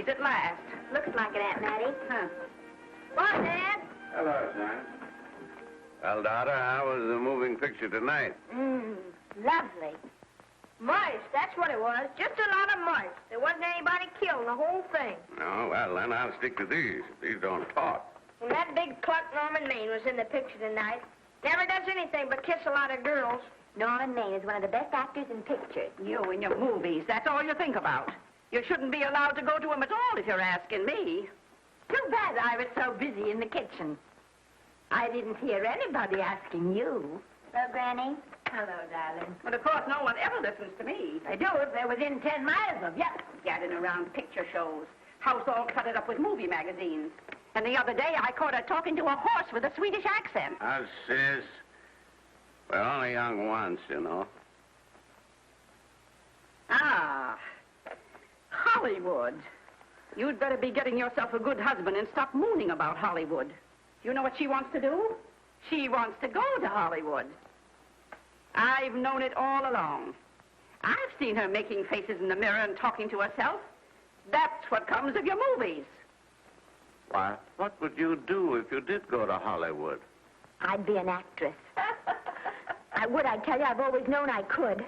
movies at last. Looks like it, Aunt Mattie. Huh. Well, Dad. Hello, son. Well, daughter, how was the moving picture tonight? Lovely. Mice, that's what it was. Just a lot of mice. There wasn't anybody killed in the whole thing. Oh, well, then I'll stick to these. These don't talk. And that big cluck Norman Maine was in the picture tonight. Never does anything but kiss a lot of girls. Norman Maine is one of the best actors in pictures. You and your movies, that's all you think about. You shouldn't be allowed to go to them at all if you're asking me. Too bad I was so busy in the kitchen. I didn't hear anybody asking you. Hello, Granny. Hello, darling. But of course, no one ever listens to me. They do if they're within 10 miles of you. Gadding around picture shows. House all cluttered up with movie magazines. And the other day, I caught her talking to a horse with a Swedish accent. Sis. We're only young once, you know. Ah, Hollywood. You'd better be getting yourself a good husband and stop mooning about Hollywood. You know what she wants to do? She wants to go to Hollywood. I've known it all along. I've seen her making faces in the mirror and talking to herself. That's what comes of your movies. Why, what would you do if you did go to Hollywood? I'd be an actress. I would, I tell you. I've always known I could.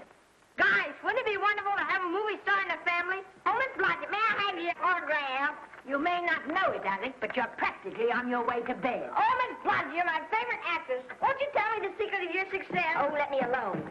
Guys, wouldn't it be wonderful to have a movie star in the family? Oh, Miss Blodgett, may I have your autograph? You may not know it, darling, but you're practically on your way to bed. Oh, Miss Blodgett, you're my favorite actress. Won't you tell me the secret of your success? Oh, let me alone.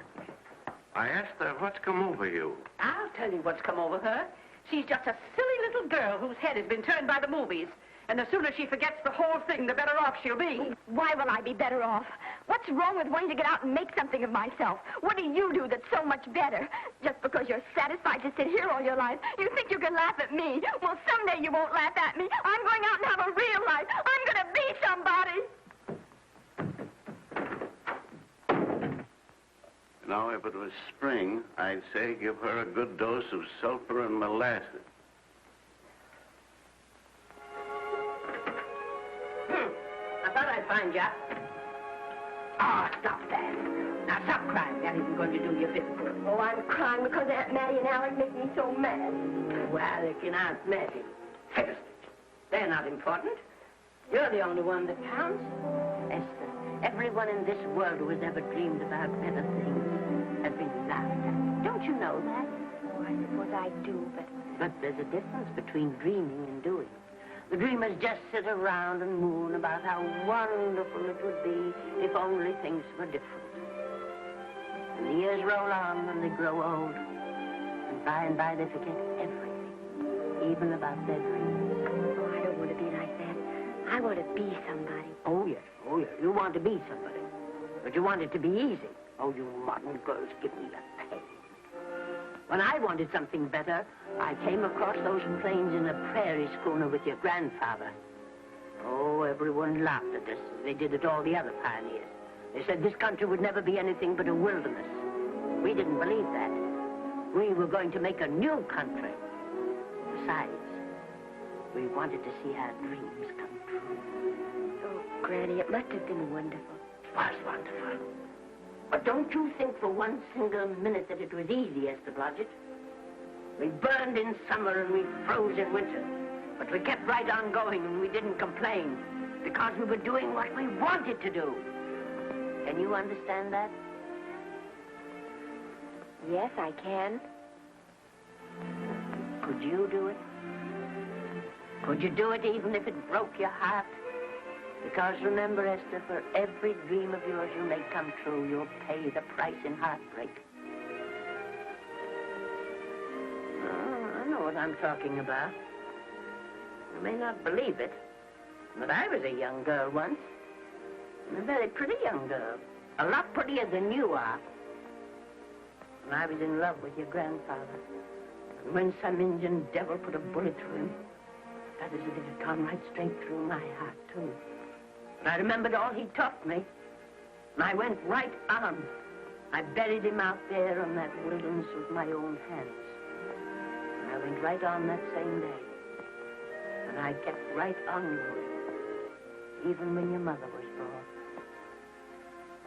I asked her, what's come over you? I'll tell you what's come over her. She's just a silly little girl whose head has been turned by the movies. And the sooner she forgets the whole thing, the better off she'll be. Why will I be better off? What's wrong with wanting to get out and make something of myself? What do you do that's so much better? Just because you're satisfied to sit here all your life, you think you can laugh at me. Well, someday you won't laugh at me. I'm going out and have a real life. I'm going to be somebody. Now, if it was spring, I'd say give her a good dose of sulfur and molasses. I thought I'd find you. Oh, stop that. Now, stop crying. That isn't going to do you a bit of good. Oh, I'm crying because Aunt Mattie and Alec make me so mad. Oh, Alec and Aunt Mattie. Fiddlesticks. They're not important. You're the only one that counts. Esther, everyone in this world who has ever dreamed about better things has been laughed at. Don't you know that? Oh, I suppose I do, but... But there's a difference between dreaming and doing. The dreamers just sit around and moon about how wonderful it would be if only things were different. And the years roll on and they grow old. And by they forget everything, even about their dreams. Oh, I don't want to be like that. I want to be somebody. Oh, yes. You want to be somebody. But you want it to be easy. Oh, you modern girls give me a pain. When I wanted something better, I came across those plains in a prairie schooner with your grandfather. Oh, everyone laughed at us. They did at all the other pioneers. They said this country would never be anything but a wilderness. We didn't believe that. We were going to make a new country. Besides, we wanted to see our dreams come true. Oh, Granny, it must have been wonderful. It was wonderful. But don't you think for one single minute that it was easy, Esther Blodgett? We burned in summer and we froze in winter. But we kept right on going and we didn't complain because we were doing what we wanted to do. Can you understand that? Yes, I can. Could you do it? Could you do it even if it broke your heart? Because remember, Esther, for every dream of yours you may come true, you'll pay the price in heartbreak. Oh, I know what I'm talking about. You may not believe it, but I was a young girl once. And a very pretty young girl. A lot prettier than you are. And I was in love with your grandfather. And when some Indian devil put a bullet through him, that is as if it had gone right straight through my heart, too. And I remembered all he taught me. And I went right on. I buried him out there in that wilderness with my own hands. And I went right on that same day. And I kept right on going, even when your mother was born.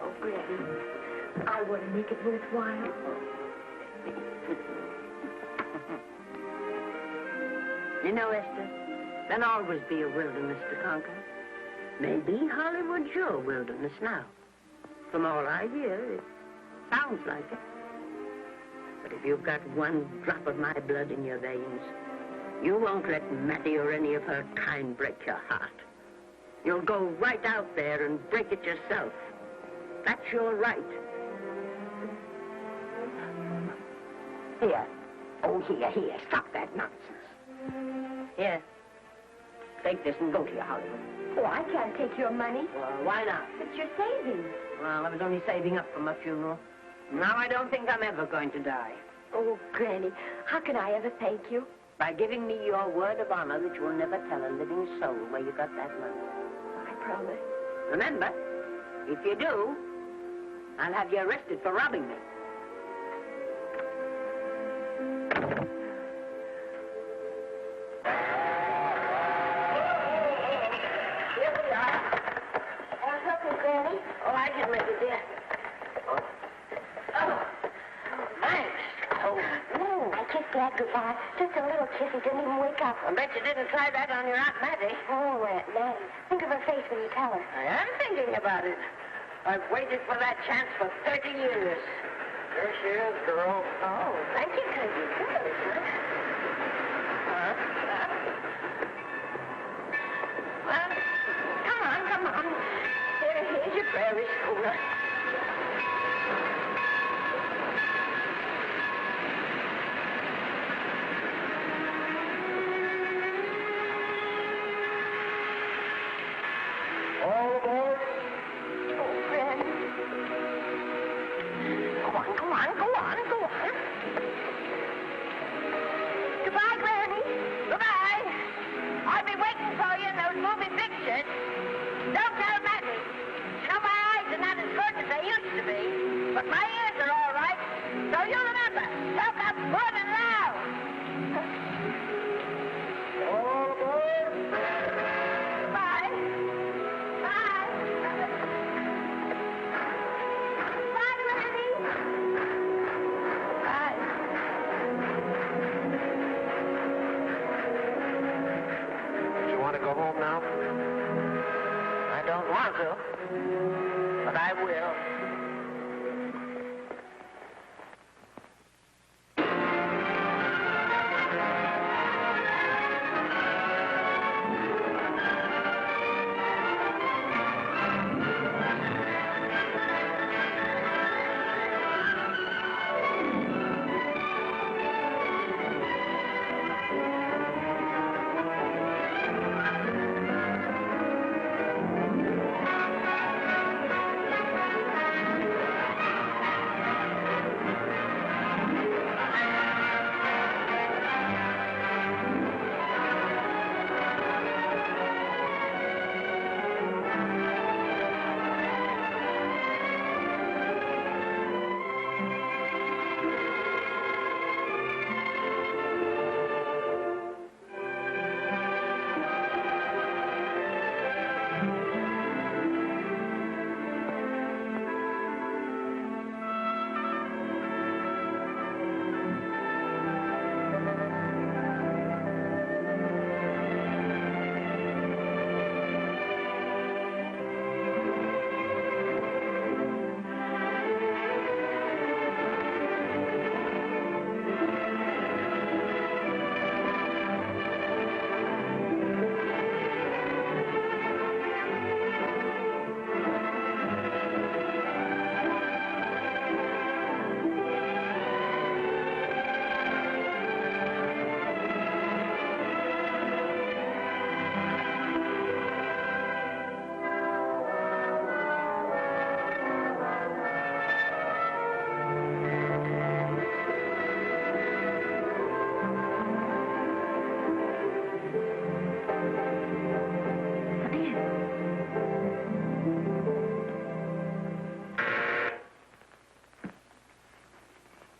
Oh, Granny, I want to make it worthwhile. You know, Esther, there'll always be a wilderness to conquer. Maybe Hollywood's your wilderness now. From all I hear, it sounds like it. But if you've got one drop of my blood in your veins, you won't let Mattie or any of her kind break your heart. You'll go right out there and break it yourself. That's your right. Here. Oh, here. Stop that nonsense. Here. Take this and go to your Hollywood. Oh, I can't take your money. Well, why not? It's your savings. Well, I was only saving up for my funeral. Now I don't think I'm ever going to die. Oh, Granny, how can I ever thank you? By giving me your word of honor that you will never tell a living soul where you got that money. I promise. Remember, if you do, I'll have you arrested for robbing me. Here we are. What's up, Miss Granny? Oh, I can make it, dear. Oh, thanks. Oh, I kissed Dad goodbye. Just a little kiss. He didn't even wake up. I bet you didn't try that on your Aunt Mattie. Oh, Aunt Mattie. Think of her face when you tell her. I am thinking about it. I've waited for that chance for 30 years. There she is, girl. Oh, thank you, cousin. Well, come on. Here's your prairie schooner. All aboard. Oh, Fred. Go on. Goodbye, Granny. Goodbye. I'll be waiting for you in those movie pictures. Don't tell Mattie. You know, my eyes are not as good as they used to be, but my ears are all right. So you remember, talk up good and loud. All aboard. Bye. Bye. Bye, Granny. Bye. You want to go home now? I don't want to, but I will.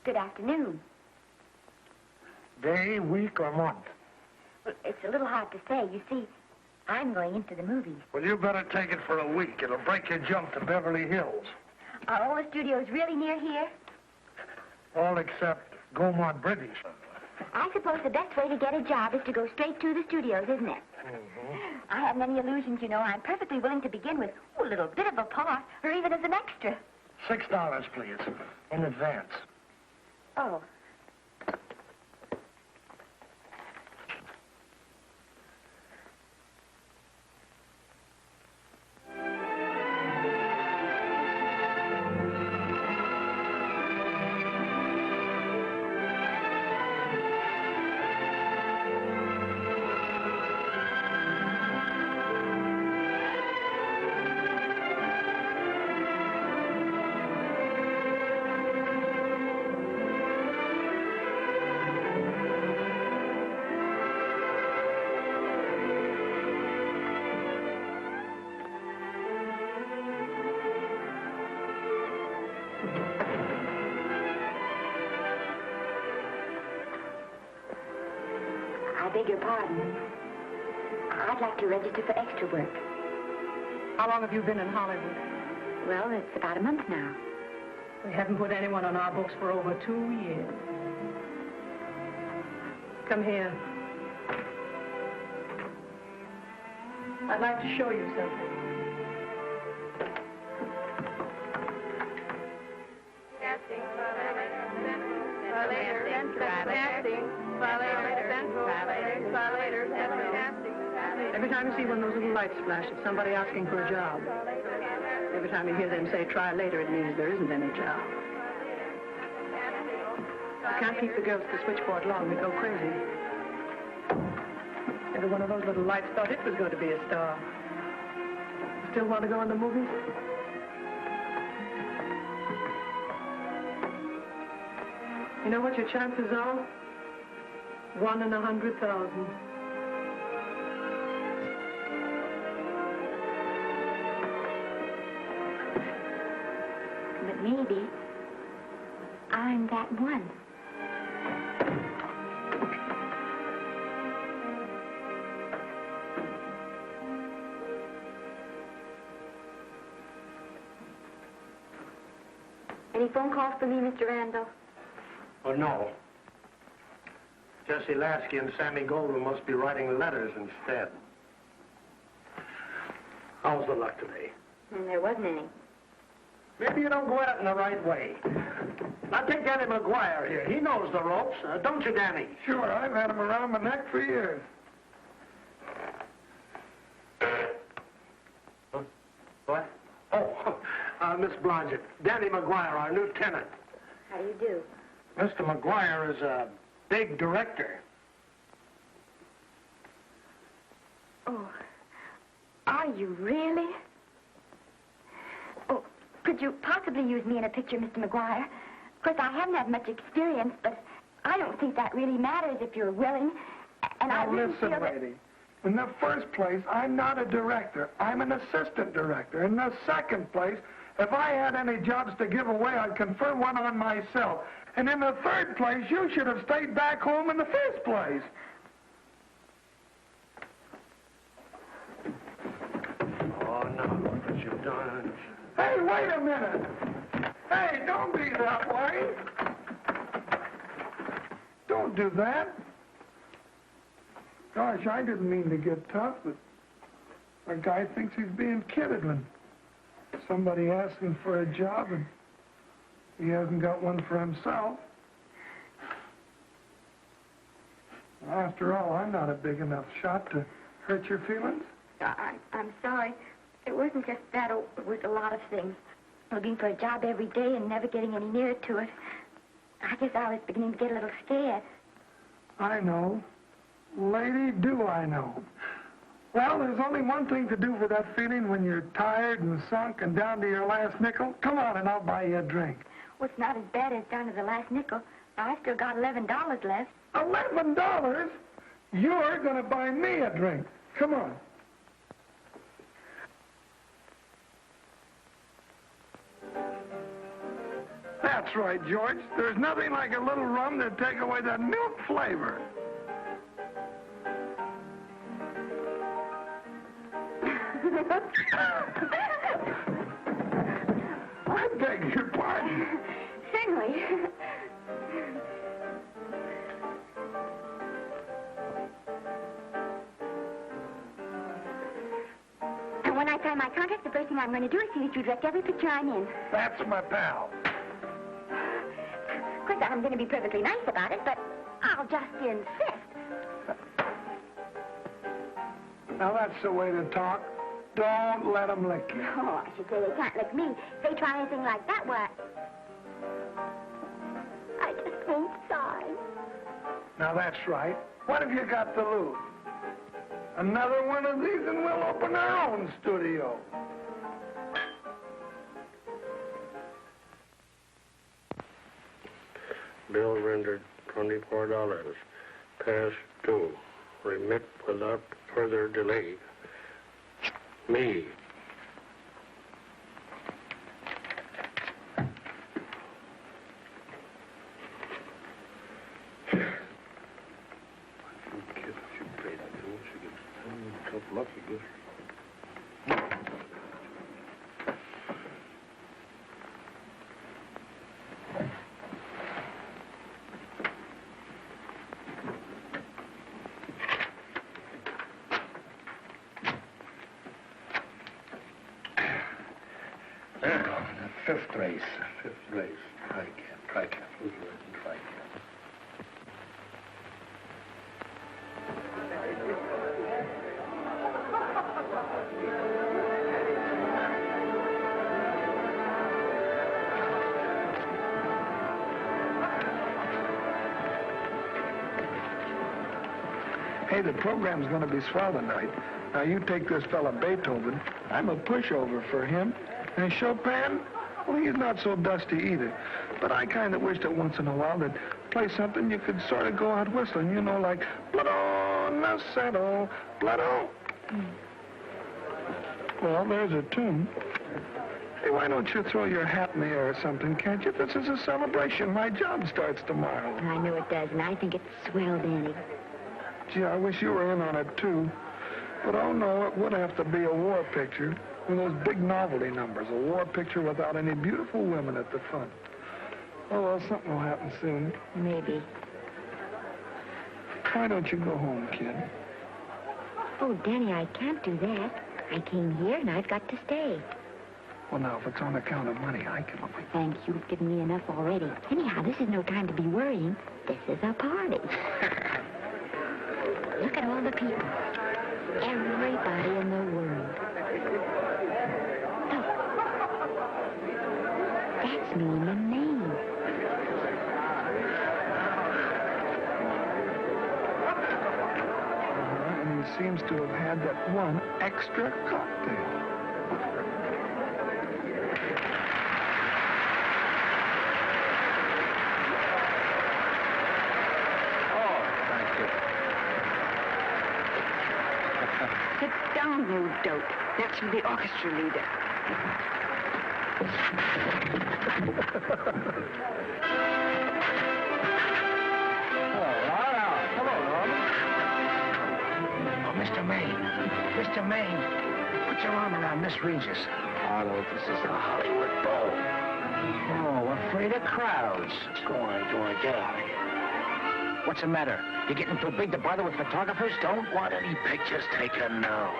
Good afternoon. Day, week, or month? Well, it's a little hard to say. You see, I'm going into the movies. Well, you better take it for a week. It'll break your jump to Beverly Hills. Are all the studios really near here? All except Gaumont British. I suppose the best way to get a job is to go straight to the studios, isn't it? Mm-hmm. I haven't any illusions, you know. I'm perfectly willing to begin with a little bit of a part, or even as an extra. $6, please, in advance. Oh. I beg your pardon. I'd like to register for extra work. How long have you been in Hollywood? Well, it's about a month now. We haven't put anyone on our books for over 2 years. Come here. I'd like to show you something. Every time you see one of those little lights flash, it's somebody asking for a job. Every time you hear them say, try later, it means there isn't any job. You can't keep the girls at the switchboard long. They go crazy. Every one of those little lights thought it was going to be a star. Still want to go in the movies? You know what your chances are? 1 in 100,000. But maybe I'm that one. Any phone calls for me, Mr. Randall? Oh, no. Jesse Lasky and Sammy Goldwyn must be writing letters instead. How's the luck today? There wasn't any. Maybe you don't go at it in the right way. Now take Danny McGuire here. He knows the ropes, don't you, Danny? Sure, I've had him around my neck for years. What? Oh, Miss Blodgett. Danny McGuire, our new tenant. How do you do? Mr. McGuire is a big director. Oh, are you really? Oh, could you possibly use me in a picture, Mr. McGuire? Of course, I haven't had much experience, but I don't think that really matters if you're willing. And I Now really listen, feel that... lady. In the first place, I'm not a director. I'm an assistant director. In the second place, if I had any jobs to give away, I'd confer one on myself. And in the third place, you should have stayed back home in the first place. Oh, no, look what you've done. Hey, wait a minute. Hey, don't be that way. Don't do that. Gosh, I didn't mean to get tough, but a guy thinks he's being kidded when somebody asks him for a job and he hasn't got one for himself. After all, I'm not a big enough shot to hurt your feelings. I'm sorry. It wasn't just that. It was a lot of things. Looking for a job every day and never getting any nearer to it. I guess I was beginning to get a little scared. I know. Lady, do I know. Well, there's only one thing to do for that feeling when you're tired and sunk and down to your last nickel. Come on and I'll buy you a drink. Well, it's not as bad as down to the last nickel. I've still got $11 left. $11? You're going to buy me a drink. Come on. That's right, George. There's nothing like a little rum to take away that milk flavor. I beg your pardon. Certainly. sign my contract, the first thing I'm going to do is see that you direct every picture I'm in. That's my pal. Of course, I'm going to be perfectly nice about it, but I'll just insist. Now, that's the way to talk. Don't let them lick you. Oh, I should say they can't lick me. If they try anything like that, what? I just won't sign. Now, that's right. What have you got to lose? Another one of these and we'll open our own studio. Bill rendered $24. Past due. Remit without further delay. Me. Fifth race. Try cap. Who's right? Try cap. Hey, the program's going to be swell tonight. Now, you take this fella Beethoven. I'm a pushover for him. And Chopin, well, he's not so dusty either. But I kind of wish that once in a while they'd play something you could sort of go out whistling, you know, like Blood on the Saddle, Blood on. Well, there's a tune. Hey, why don't you throw your hat in the air or something, can't you? This is a celebration. My job starts tomorrow. I know it does, and I think it's swell, Danny. Gee, I wish you were in on it, too. But, oh, no, it would have to be a war picture. One of those big novelty numbers, a war picture without any beautiful women at the front. Oh, well, something will happen soon. Maybe. Why don't you go home, kid? Oh, Danny, I can't do that. I came here, and I've got to stay. Well, now, if it's on account of money, I can... Thank you. You've given me enough already. Anyhow, this is no time to be worrying. This is a party. Look at all the people. Everybody in the world. Look. That's me and the name. And he seems to have had that one extra cocktail. Sit down, you dope. That's the orchestra leader. Mr. Maine. Mr. Maine, put your arm around Miss Regis. Arnold, this is a Hollywood bowl. Oh, afraid of crowds. Go on, get out of here. What's the matter? You getting too big to bother with photographers? Don't want any pictures taken now.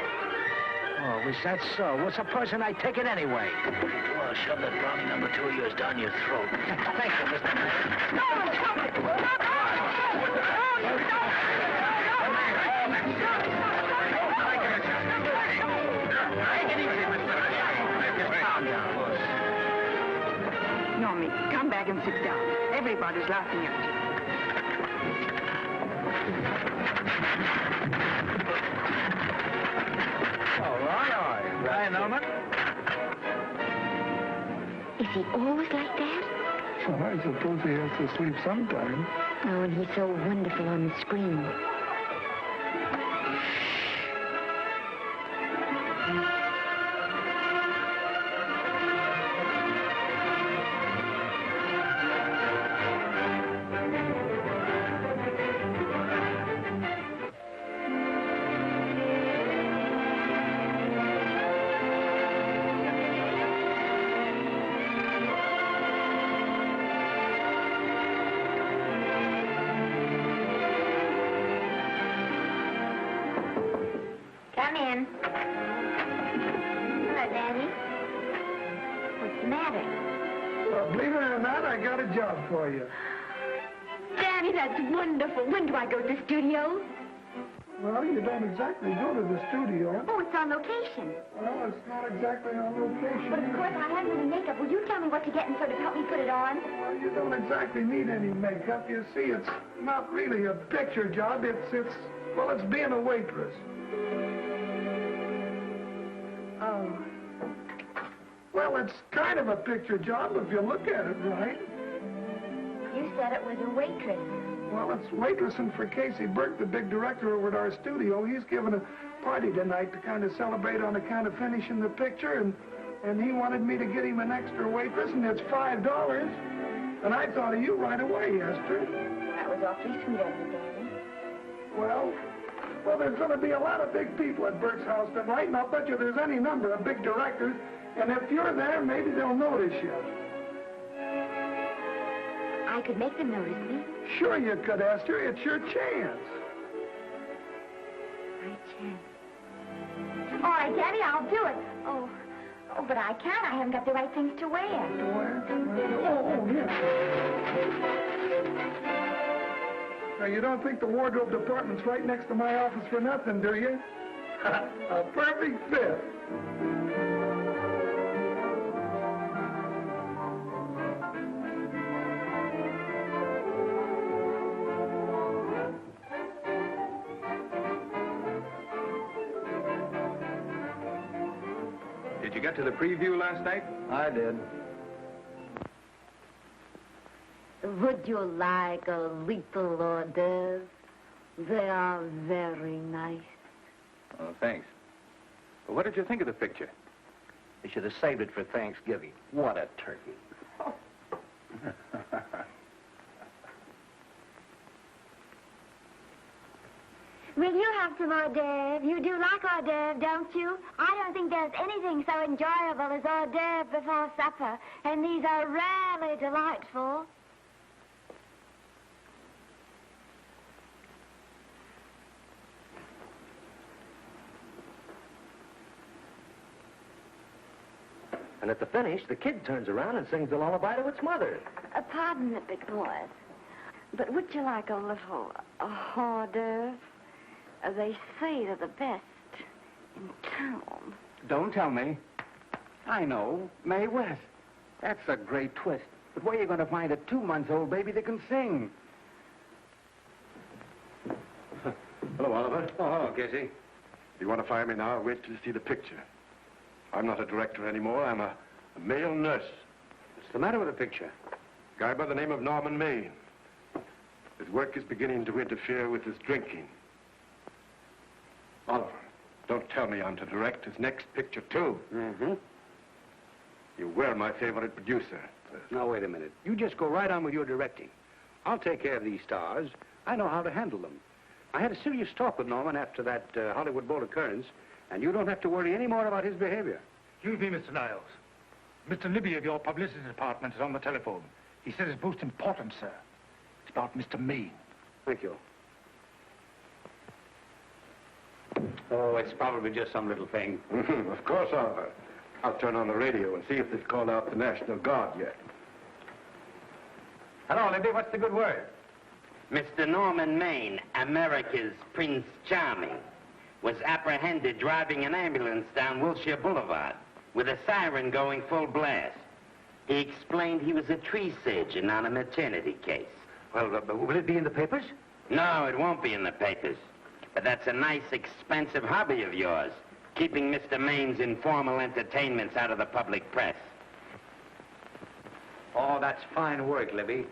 Oh, is that so? Well, supposing I take it anyway. Well, shove that Browning number 2 of yours down your throat. Thank you, Mr. Maine. Normie, come back and sit down. Everybody's laughing at you. All right. Hi, Norman. Is he always like that? Well, I suppose he has to sleep sometime. Oh, and he's so wonderful on the screen. Come in. believe it or not, I got a job for you. Daddy, that's wonderful. When do I go to the studio? Well, you don't exactly go to the studio. Oh, it's on location. Well, it's not exactly on location. But of course, I haven't any makeup. Will you tell me what to get and sort of help me put it on? Well, you don't exactly need any makeup. You see, it's not really a picture job. It's being a waitress. Oh. Well, it's kind of a picture job if you look at it right. You said it was a waitress. Well, it's waitressing for Casey Burke, the big director over at our studio. He's giving a party tonight to kind of celebrate on account of finishing the picture, and he wanted me to get him an extra waitress, and it's $5. And I thought of you right away, Esther. That was awfully sweet of you, Daddy. Well, there's going to be a lot of big people at Burke's house tonight, and I'll bet you there's any number of big directors, and if you're there, maybe they'll notice you. I could make them notice me. Sure you could, Esther. It's your chance. My chance. All right, Daddy, I'll do it. Oh, but I can't. I haven't got the right things to wear. To wear? Oh, yeah. Now, you don't think the wardrobe department's right next to my office for nothing, do you? A perfect fit. Did you get to the preview last night? I did. Would you like a little hors d'oeuvre? They are very nice. Oh, thanks. Well, what did you think of the picture? They should have saved it for Thanksgiving. What a turkey. Will you have some hors d'oeuvre? You do like hors d'oeuvre, don't you? I don't think there's anything so enjoyable as hors d'oeuvre before supper, and these are rarely delightful. And at the finish, the kid turns around and sings a lullaby to its mother. Pardon me, big boys, but would you like a little hors d'oeuvre? They say they're the best in town. Don't tell me. I know. Mae West. That's a great twist. But where are you going to find a 2-month-old baby that can sing? Hello, Oliver. Oh, hello, Casey. You want to fire me now? Wait till you see the picture. I'm not a director anymore. I'm a male nurse. What's the matter with the picture? A guy by the name of Norman Maine. His work is beginning to interfere with his drinking. Oliver, don't tell me I'm to direct his next picture, too. Mm-hmm. You were my favorite producer. Now, wait a minute. You just go right on with your directing. I'll take care of these stars. I know how to handle them. I had a serious talk with Norman after that Hollywood Bowl occurrence, and you don't have to worry any more about his behavior. Excuse me, Mr. Niles. Mr. Libby of your publicity department is on the telephone. He says it's most important, sir. It's about Mr. Maine. Thank you. Oh, it's probably just some little thing. Of course, Oliver. I'll turn on the radio and see if they've called out the National Guard yet. Hello, Libby. What's the good word? Mr. Norman Maine, America's Prince Charming, was apprehended driving an ambulance down Wilshire Boulevard with a siren going full blast. He explained he was a tree surgeon on a maternity case. Well, will it be in the papers? No, it won't be in the papers. But that's a nice, expensive hobby of yours, keeping Mr. Maine's informal entertainments out of the public press. Oh, that's fine work, Libby.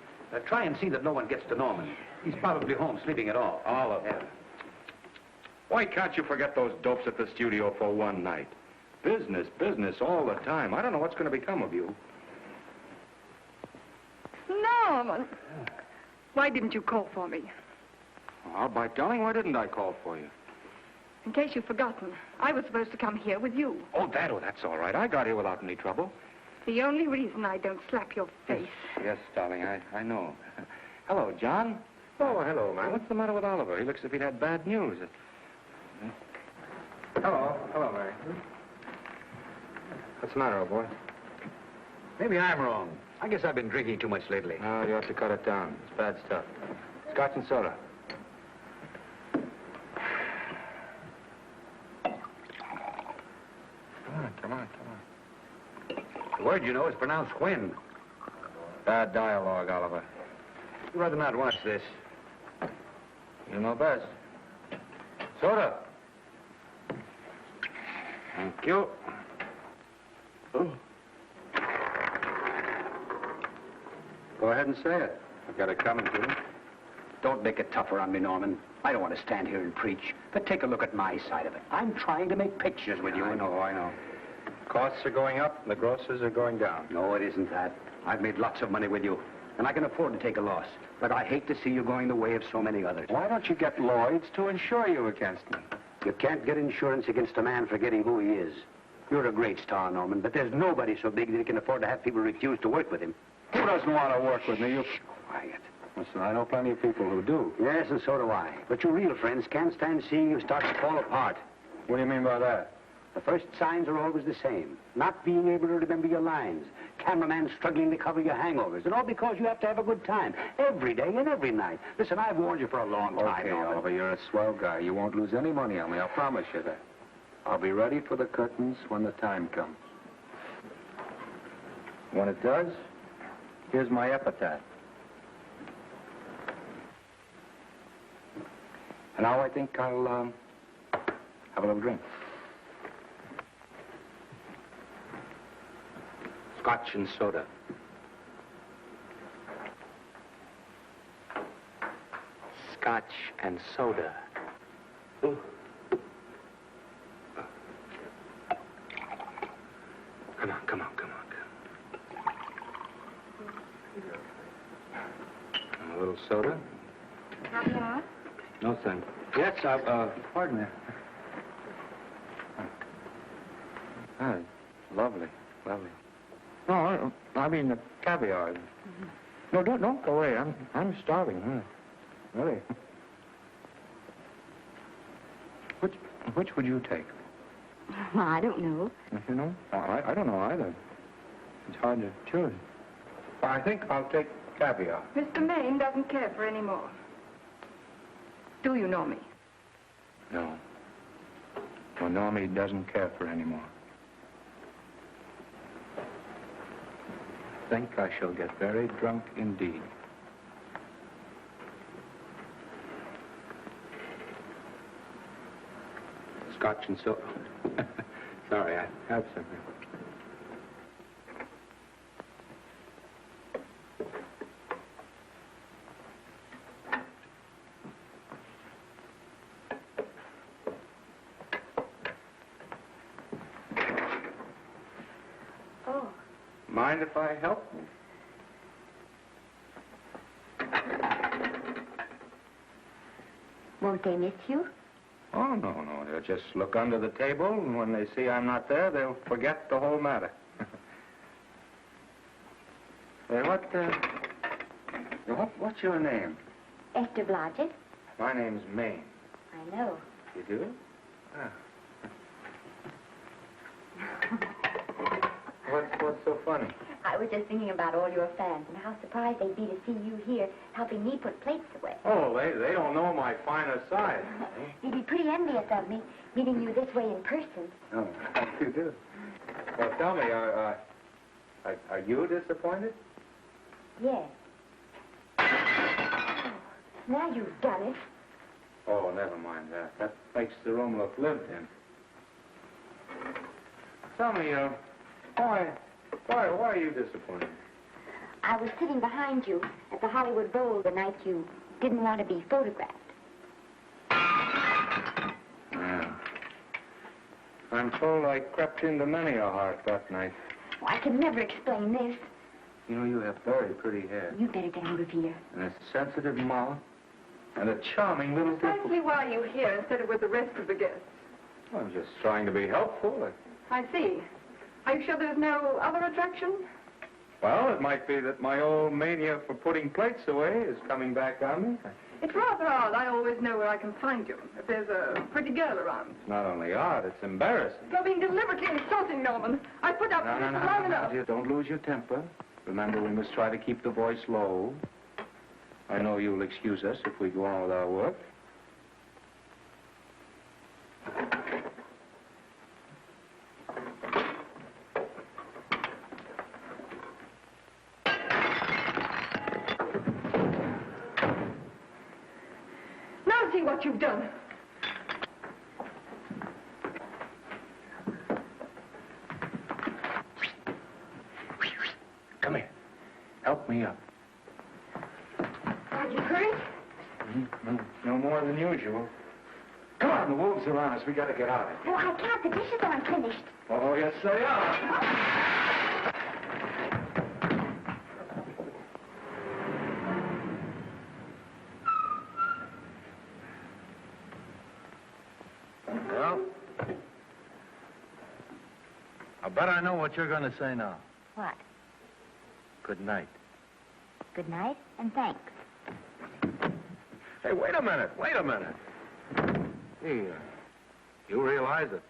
Try and see that no one gets to Norman. He's probably home sleeping it off. Oliver. Yeah. Why can't you forget those dopes at the studio for one night? Business, business all the time. I don't know what's going to become of you. Norman, why didn't you call for me? Well, by darling, why didn't I call for you? In case you've forgotten, I was supposed to come here with you. Oh, that's all right. I got here without any trouble. The only reason I don't slap your face. Yes, darling, I know. Hello, John. Oh, hello, man. What's the matter with Oliver? He looks as if he'd had bad news. Hello, Mary. What's the matter, old boy? Maybe I'm wrong. I guess I've been drinking too much lately. No, you have to cut it down. It's bad stuff. Scotch and soda. Come on. The word, you know, is pronounced Quinn. Bad dialogue, Oliver. I'd rather not watch this. You know best. Soda. Thank you. Go ahead and say it. I've got it coming to you. Don't make it tougher on me, Norman. I don't want to stand here and preach, but take a look at my side of it. I'm trying to make pictures with you. I know. Costs are going up, and the grosses are going down. No, it isn't that. I've made lots of money with you, and I can afford to take a loss. But I hate to see you going the way of so many others. Why don't you get Lloyd's to insure you against me? You can't get insurance against a man forgetting who he is. You're a great star, Norman, but there's nobody so big that he can afford to have people refuse to work with him. Who doesn't want to work with me? You... Quiet. Listen, I know plenty of people who do. Yes, and so do I. But your real friends can't stand seeing you start to fall apart. What do you mean by that? The first signs are always the same. Not being able to remember your lines. Cameraman struggling to cover your hangovers. And all because you have to have a good time. Every day and every night. Listen, I've warned you for a long time. Okay, Oliver, you're a swell guy. You won't lose any money on me. I'll promise you that. I'll be ready for the curtains when the time comes. When it does, here's my epitaph. And now I think I'll, have a little drink. Scotch and soda. Scotch and soda. Ooh. Come on. A little soda? Caviar? No, thanks. Yes, pardon me. Ah, lovely. No, I mean the caviar. Mm-hmm. No, don't go away. I'm starving. Really. Which would you take? Well, I don't know. You know? I don't know either. It's hard to choose. I think I'll take caviar. Mr. Maine doesn't care for any more. Do you know me? No. Well, Normie doesn't care for any more. I think I shall get very drunk indeed. Scotch and soda. Sorry, I have something. Oh. Mind if I help? Won't they miss you? Oh, no. They'll just look under the table, and when they see I'm not there, they'll forget the whole matter. Hey, what's your name? Esther Blodgett. My name's Maine. I know. You do? Ah. What's so funny? I was just thinking about all your fans and how surprised they'd be to see you here helping me put plates away. Oh, they don't know my finer side. They'd be pretty envious of me, meeting you this way in person. Oh, you do? Well, tell me, are you disappointed? Yes. Oh, now you've done it. Oh, never mind that. That makes the room look lived in. Tell me, why are you disappointed? I was sitting behind you at the Hollywood Bowl the night you didn't want to be photographed. Yeah. I'm told I crept into many a heart that night. Oh, I can never explain this. You know, you have very pretty hair. You'd better get out of here. And a sensitive mouth. And a charming little Precisely why are you here instead of with the rest of the guests? I'm just trying to be helpful. I see. Are you sure there's no other attraction? Well, it might be that my old mania for putting plates away is coming back on me. It's rather odd. I always know where I can find you if there's a pretty girl around. It's not only odd, it's embarrassing. You're being deliberately insulting, Norman. I put up with this for long enough. Dear, don't lose your temper. Remember, we must try to keep the voice low. I know you'll excuse us if we go on with our work. Now see what you've done. Come here. Help me up. Are you hurt? No more than usual. Come on, the wolves are on us. We gotta get out of here. Oh, I can't. The dishes aren't finished. Oh, yes, they are. Well, I bet I know what you're going to say now. What? Good night. Good night, and thanks. Hey, wait a minute. Hey, you realize that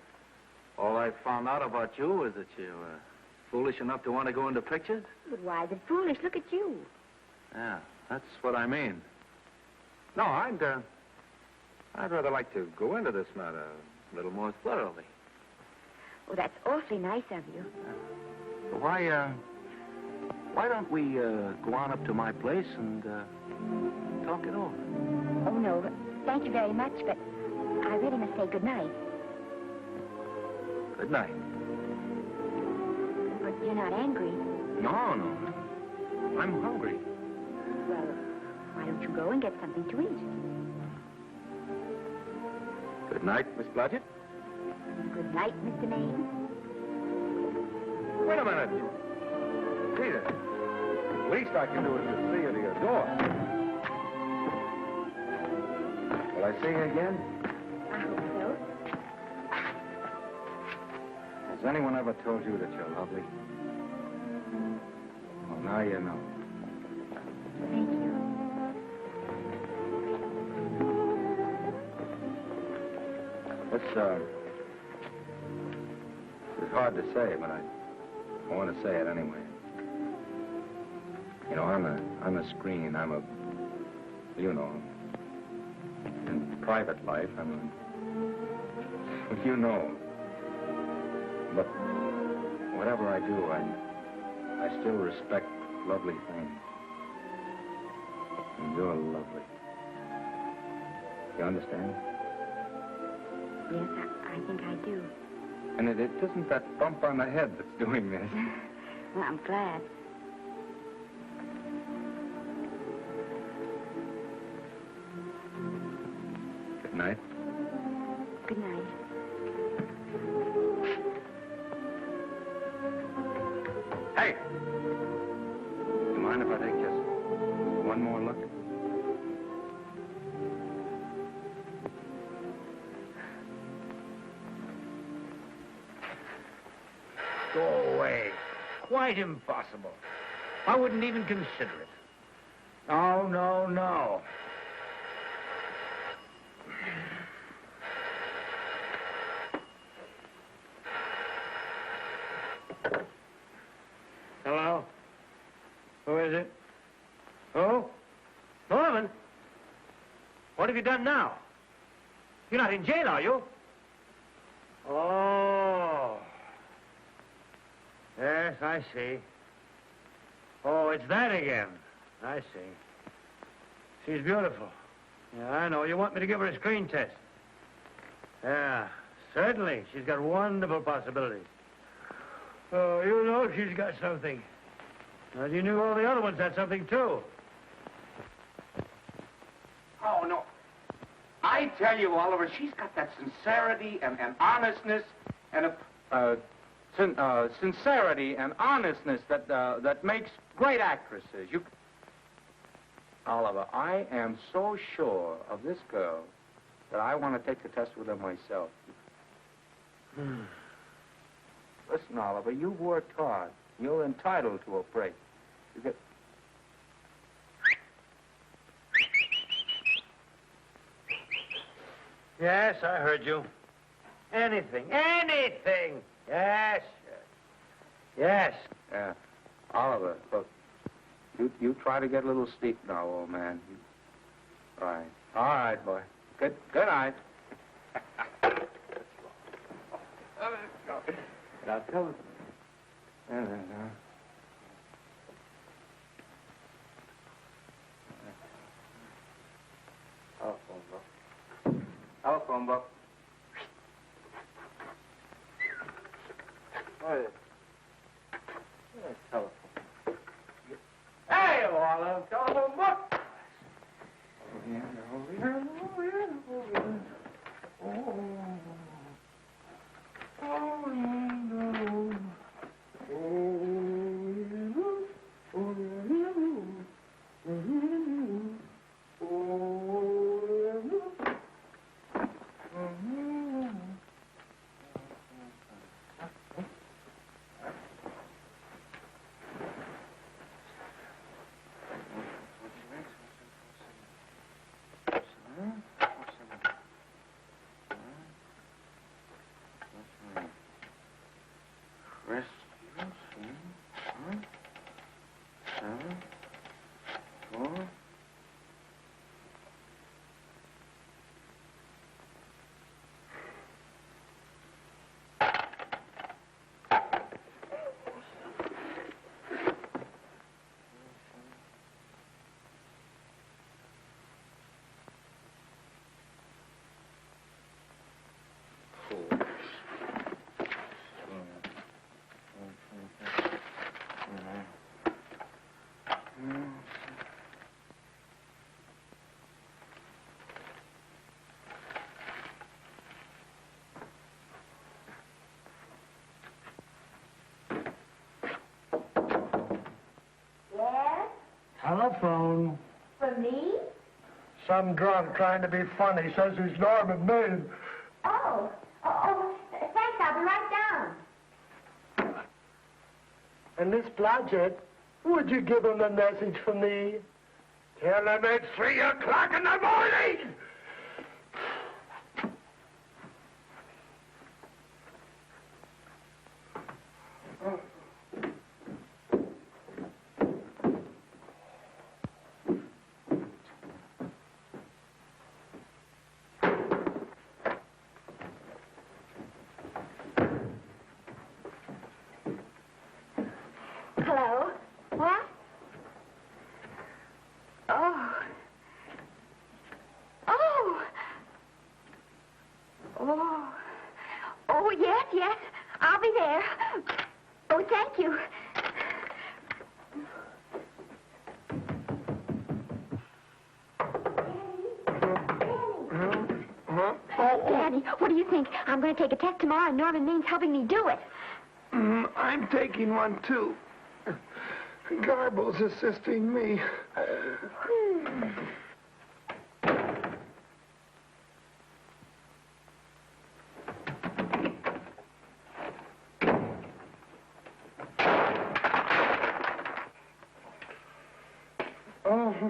all I found out about you is that you're foolish enough to want to go into pictures? But why is it foolish? Look at you. Yeah, that's what I mean. No, I'd rather like to go into this matter a little more thoroughly. Oh, that's awfully nice of you. Why don't we go on up to my place and talk it over? Oh, no, thank you very much, but I really must say good night. Good night. But you're not angry. No. I'm hungry. Well, why don't you go and get something to eat? Good night, Miss Blodgett. Good night, Mr. Maine. Wait a minute. Peter, the least I can do is to see you to your door. Will I see you again? I hope so. Has anyone ever told you that you're lovely? Well, now you know. Thank you. It's hard to say, but I want to say it anyway. You know, I'm a screen. In private life, you know. But whatever I do, I still respect lovely things. And you're lovely. You understand? Yes, I think I do. And it isn't that bump on the head that's doing this. Well, I'm glad. Good night. Good night. Hey! You mind if I take just one more look? Go away. Quite impossible. I wouldn't even consider it. No. Hello? Who is it? Who? Norman? What have you done now? You're not in jail, are you? Oh. Yes, I see. Oh, it's that again. I see. She's beautiful. Yeah, I know. You want me to give her a screen test? Yeah, certainly. She's got wonderful possibilities. Oh, you know she's got something. Well, you knew all the other ones had something, too. Oh, no. I tell you, Oliver, she's got that sincerity and honestness and sincerity and honestness that makes great actresses. Oliver, I am so sure of this girl that I want to take the test with her myself. Listen, Oliver, you've worked hard. You're entitled to a break. You get... Yes, I heard you. Anything. Yes. Yes. Yeah. Oliver, look. You try to get a little sleep now, old man. Right. All right, boy. Good night. Now tell us. Telephone book. What? Telephone. Hey, Olive, telephone book. Telephone. For me? Some drunk trying to be funny says he's Norman Maine. Oh, thanks. I'll be right down. And Miss Blodgett, would you give him a message for me? Tell him it's 3 o'clock in the morning! Hello? What? Oh. Oh. Oh. Oh, yes. I'll be there. Oh, thank you. Daddy, what do you think? I'm going to take a test tomorrow, and Norman Main's helping me do it. I'm taking one, too. Garble's assisting me. Oh.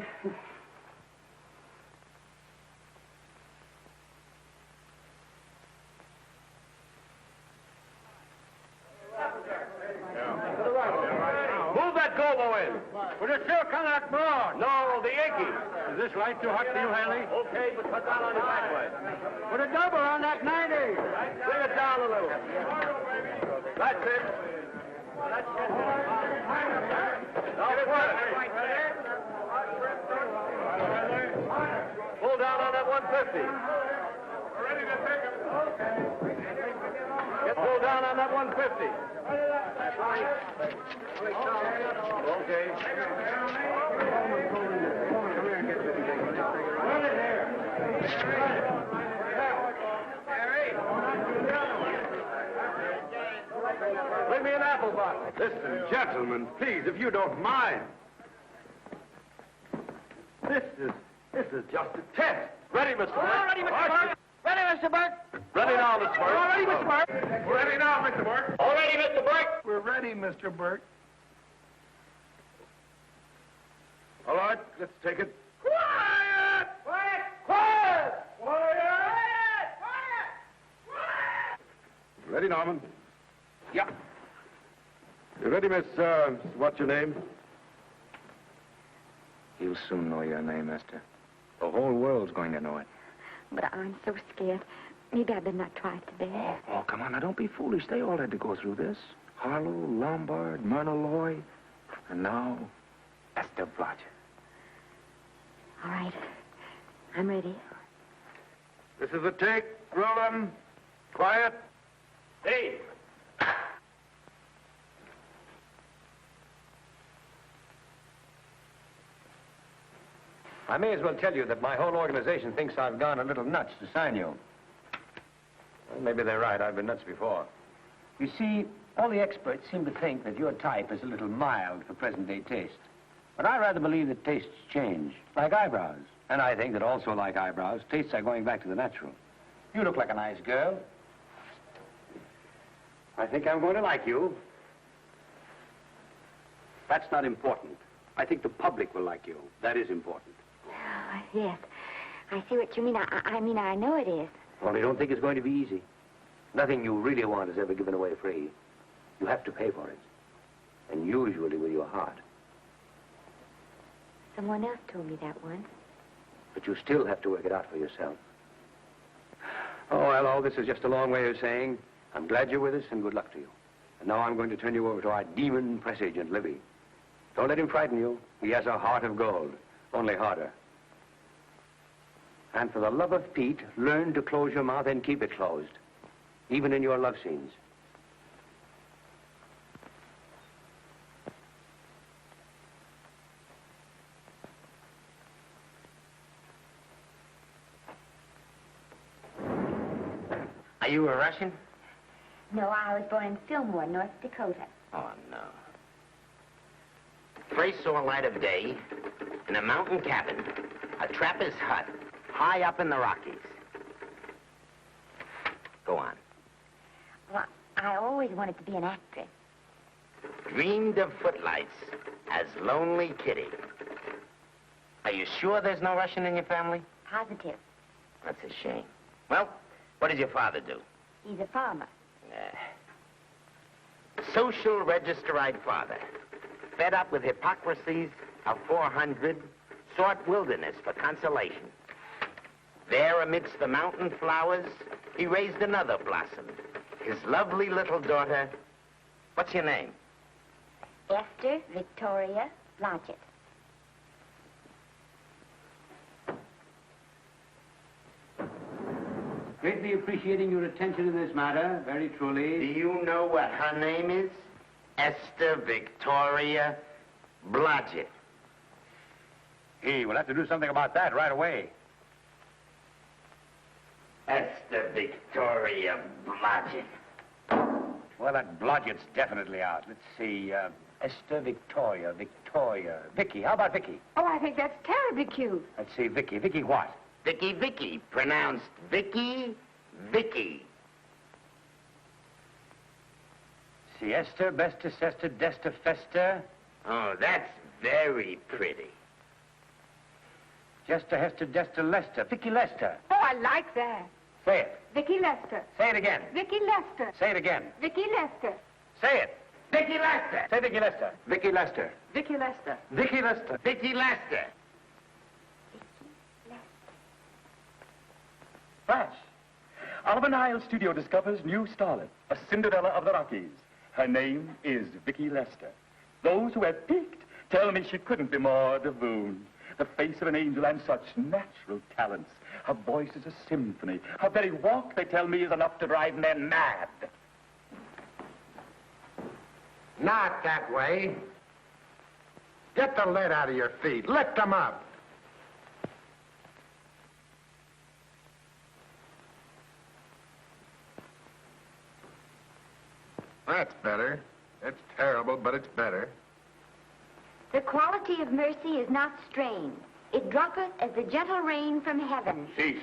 Move that gobo in. With a silk on that broad. No, the Yankee. Is this light too hot for you, Hanley? Okay, but cut down on the back way. Put a double on that 90. Bring it down a little. That's it. Now pull it. Pull down on that 150. Ready to take him. Get pulled down on that 150. Okay. Bring me an apple box. Listen, gentlemen, please, if you don't mind. This is just a test. Ready, Mr. Burke? All ready, Mr. Burke. Ready, Mr. Burke. Ready now, Mr. Burke. All ready, Mr. Burke. Ready now, Mr. Burke. All ready, Mr. Burke. We're ready, Mr. Burke. All right, let's take it. Quiet! Quiet! Quiet! Quiet! Quiet! Ready, Norman? Yeah. You ready? ready, miss, what's your name? You'll soon know your name, Esther. The whole world's going to know it. But I'm so scared. Maybe I better not try it today. Oh, come on. Now, don't be foolish. They all had to go through this. Harlow, Lombard, Myrna Loy, and now Esther Blodgett. All right. I'm ready. This is the take. Roland. Quiet. Hey! I may as well tell you that my whole organization thinks I've gone a little nuts to sign you. Well, maybe they're right. I've been nuts before. You see, all the experts seem to think that your type is a little mild for present-day taste. But I rather believe that tastes change, like eyebrows. And I think that also, like eyebrows, tastes are going back to the natural. You look like a nice girl. I think I'm going to like you. That's not important. I think the public will like you. That is important. Oh, yes. I see what you mean. I mean, I know it is. Only don't think it's going to be easy. Nothing you really want is ever given away free. You have to pay for it. And usually with your heart. Someone else told me that once. But you still have to work it out for yourself. Oh, well, all this is just a long way of saying, I'm glad you're with us and good luck to you. And now I'm going to turn you over to our demon press agent, Libby. Don't let him frighten you. He has a heart of gold, only harder. And for the love of Pete, learn to close your mouth and keep it closed, even in your love scenes. Are you a Russian? No, I was born in Fillmore, North Dakota. Oh, no. First saw light of day in a mountain cabin, a trapper's hut, high up in the Rockies. Go on. Well, I always wanted to be an actress. Dreamed of footlights as Lonely Kitty. Are you sure there's no Russian in your family? Positive. That's a shame. Well, what does your father do? He's a farmer. Social registerite father. Fed up with hypocrisies of 400, sought wilderness for consolation. There, amidst the mountain flowers, he raised another blossom. His lovely little daughter. What's your name? Esther Victoria Blodgett. Greatly appreciating your attention in this matter, very truly. Do you know what her name is? Esther Victoria Blodgett. Hey, we'll have to do something about that right away. Esther Victoria Blodgett. Well, that Blodgett's definitely out. Let's see, Esther Victoria, Vicky. How about Vicky? Oh, I think that's terribly cute. Let's see, Vicky. Vicky what? Vicky, pronounced Vicky. See, Esther, Bestus, Esther, Desta, Festa. Oh, that's very pretty. Jester, Hester, Desta, Lester. Vicky Lester. Oh, I like that. Say it. Vicky Lester. Say it again. Vicky Lester. Say it again. Vicky Lester. Say it. Vicky Lester. Say Vicky Lester. Vicky Lester. Vicky Lester. Vicky Lester. Vicky Lester. Flash. Oliver Niles Studio discovers new starlet, a Cinderella of the Rockies. Her name is Vicky Lester. Those who have peeked tell me she couldn't be more divoon. The face of an angel and such natural talents. Her voice is a symphony. Her very walk, they tell me, is enough to drive men mad. Not that way. Get the lead out of your feet. Lift them up. That's better. It's terrible, but it's better. The quality of mercy is not strained. It droppeth as the gentle rain from heaven. Cease.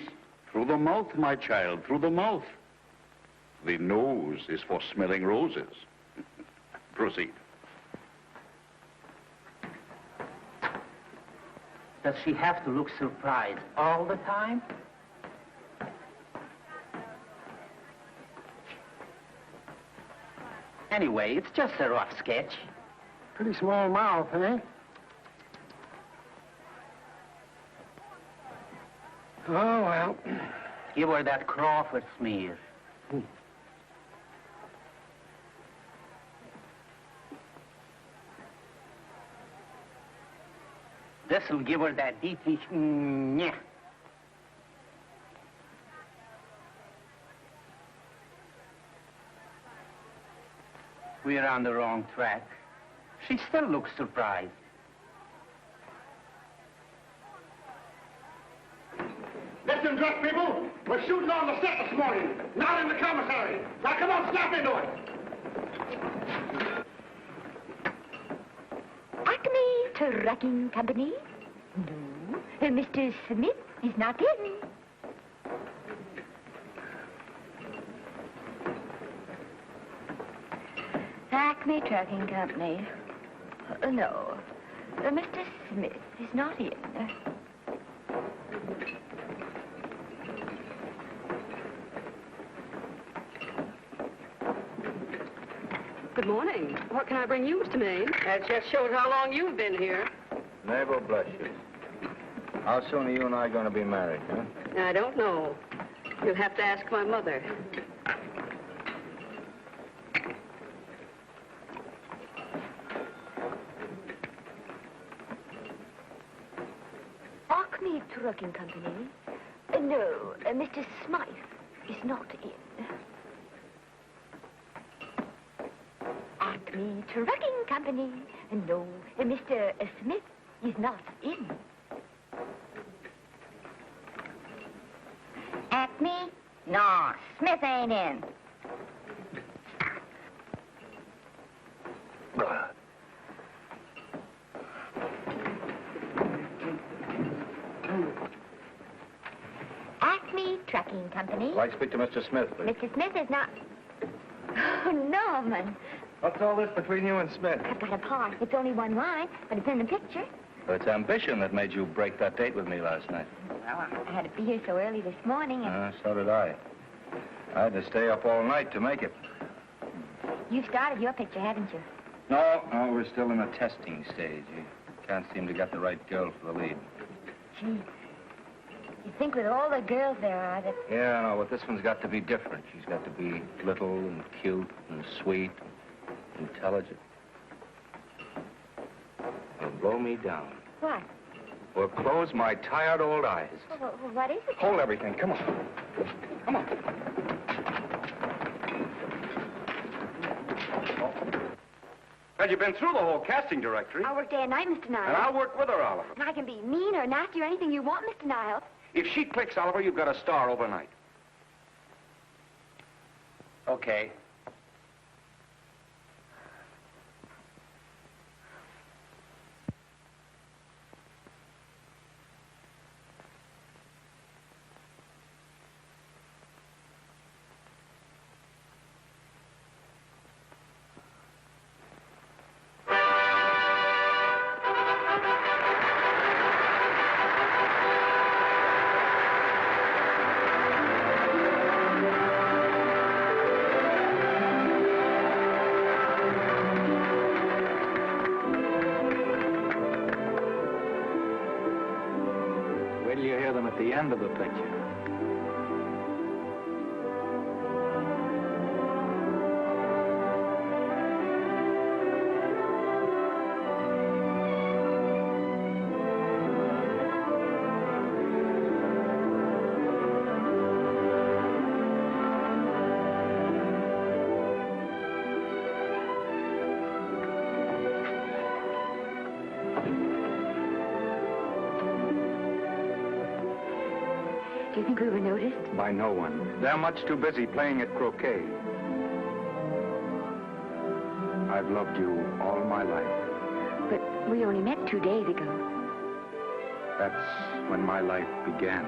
Through the mouth, my child, through the mouth. The nose is for smelling roses. Proceed. Does she have to look surprised all the time? Anyway, it's just a rough sketch. Pretty small mouth, eh? Oh, well. Give her that Crawford smear. This'll give her that Dietrich. Yeah. We're on the wrong track. She still looks surprised. Listen, drunk people, we're shooting on the set this morning, not in the commissary. Now, come on, snap into it. Acme Trucking Company? No. Mr. Smith is not in. Acme Trucking Company. No. Mr. Smith is not in. Good morning. What can I bring you, Mr. Maine? That just shows how long you've been here. Mabel, bless you. How soon are you and I going to be married, huh? I don't know. You'll have to ask my mother. Acme Trucking Company? No, Mr. Smythe is not in. Acme Trucking Company? No, Mr. Smith is not in. Acme? No, Smith ain't in. Acme Trucking Company? I'd like to speak to Mr. Smith, please. Mr. Smith is not... Oh, Norman. What's all this between you and Smith? I've got a part. It's only one line, but it's in the picture. Well, it's ambition that made you break that date with me last night. Well, I had to be here so early this morning, and So did I. I had to stay up all night to make it. you've started your picture, haven't you? No, we're still in the testing stage. You can't seem to get the right girl for the lead. Gee, you'd think with all the girls there are that... Yeah, no, but this one's got to be different. She's got to be little and cute and sweet, intelligent. It'll blow me down. What? Or close my tired old eyes. Well, what is it? Hold everything. Come on. Come on. Well, you've been through the whole casting directory. I'll work day and night, Mr. Niles. And I'll work with her, Oliver. And I can be mean or nasty or anything you want, Mr. Niles. If she clicks, Oliver, you've got a star overnight. Okay. Wait till you hear them at the end of the picture. Do you think we were noticed? By no one. They're much too busy playing at croquet. I've loved you all my life. But we only met 2 days ago. That's when my life began.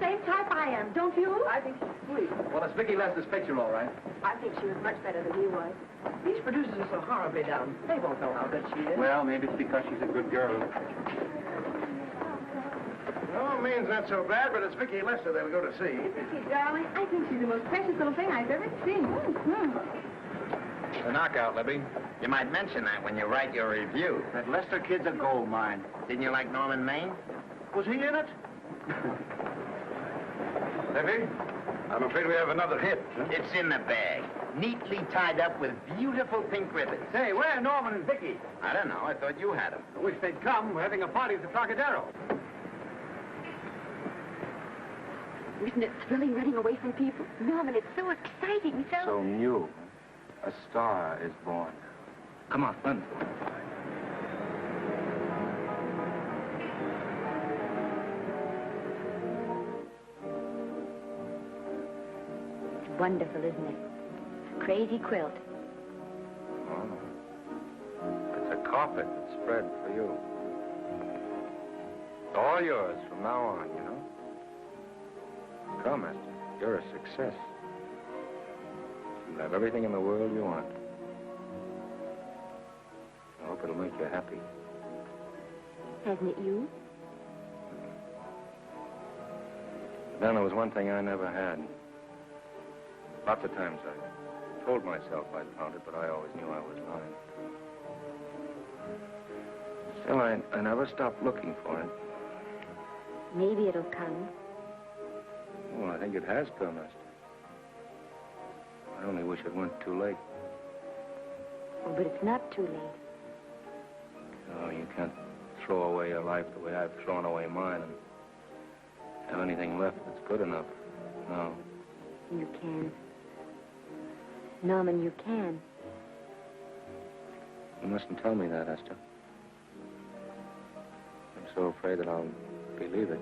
same type I am, don't you? I think she's sweet. Well, it's Vicki Lester's picture, all right. I think she was much better than he was. These producers are so horribly down. They won't know how good she is. Well, maybe it's because she's a good girl. No, Maine's not so bad, but it's Vicki Lester they'll go to see. Vicky, darling, I think she's the most precious little thing I've ever seen. The knockout, Libby. You might mention that when you write your review. That Lester kid's a gold mine. Didn't you like Norman Maine? Was he in it? Libby, I'm afraid we have another hit. It's in the bag, neatly tied up with beautiful pink ribbons. Say, where are Norman and Vicki? I don't know. I thought you had them. I wish they'd come. We're having a party at the Trocadero. Isn't it thrilling running away from people? Norman, it's so exciting, So new. A star is born. Come on, run. Wonderful, isn't it? Crazy quilt. Oh. It's a carpet spread for you. It's all yours from now on, you know? Come, Esther. You're a success. You'll have everything in the world you want. I hope it'll make you happy. Hasn't it you? But then there was one thing I never had. Lots of times I told myself I'd found it, but I always knew I was lying. Still, I never stopped looking for it. Maybe it'll come. Well, I think it has come, Esther. I only wish it weren't too late. Oh, but it's not too late. No, you can't throw away your life the way I've thrown away mine and have anything left that's good enough. No. You can. Norman, you can. You mustn't tell me that, Esther. I'm so afraid that I'll believe it.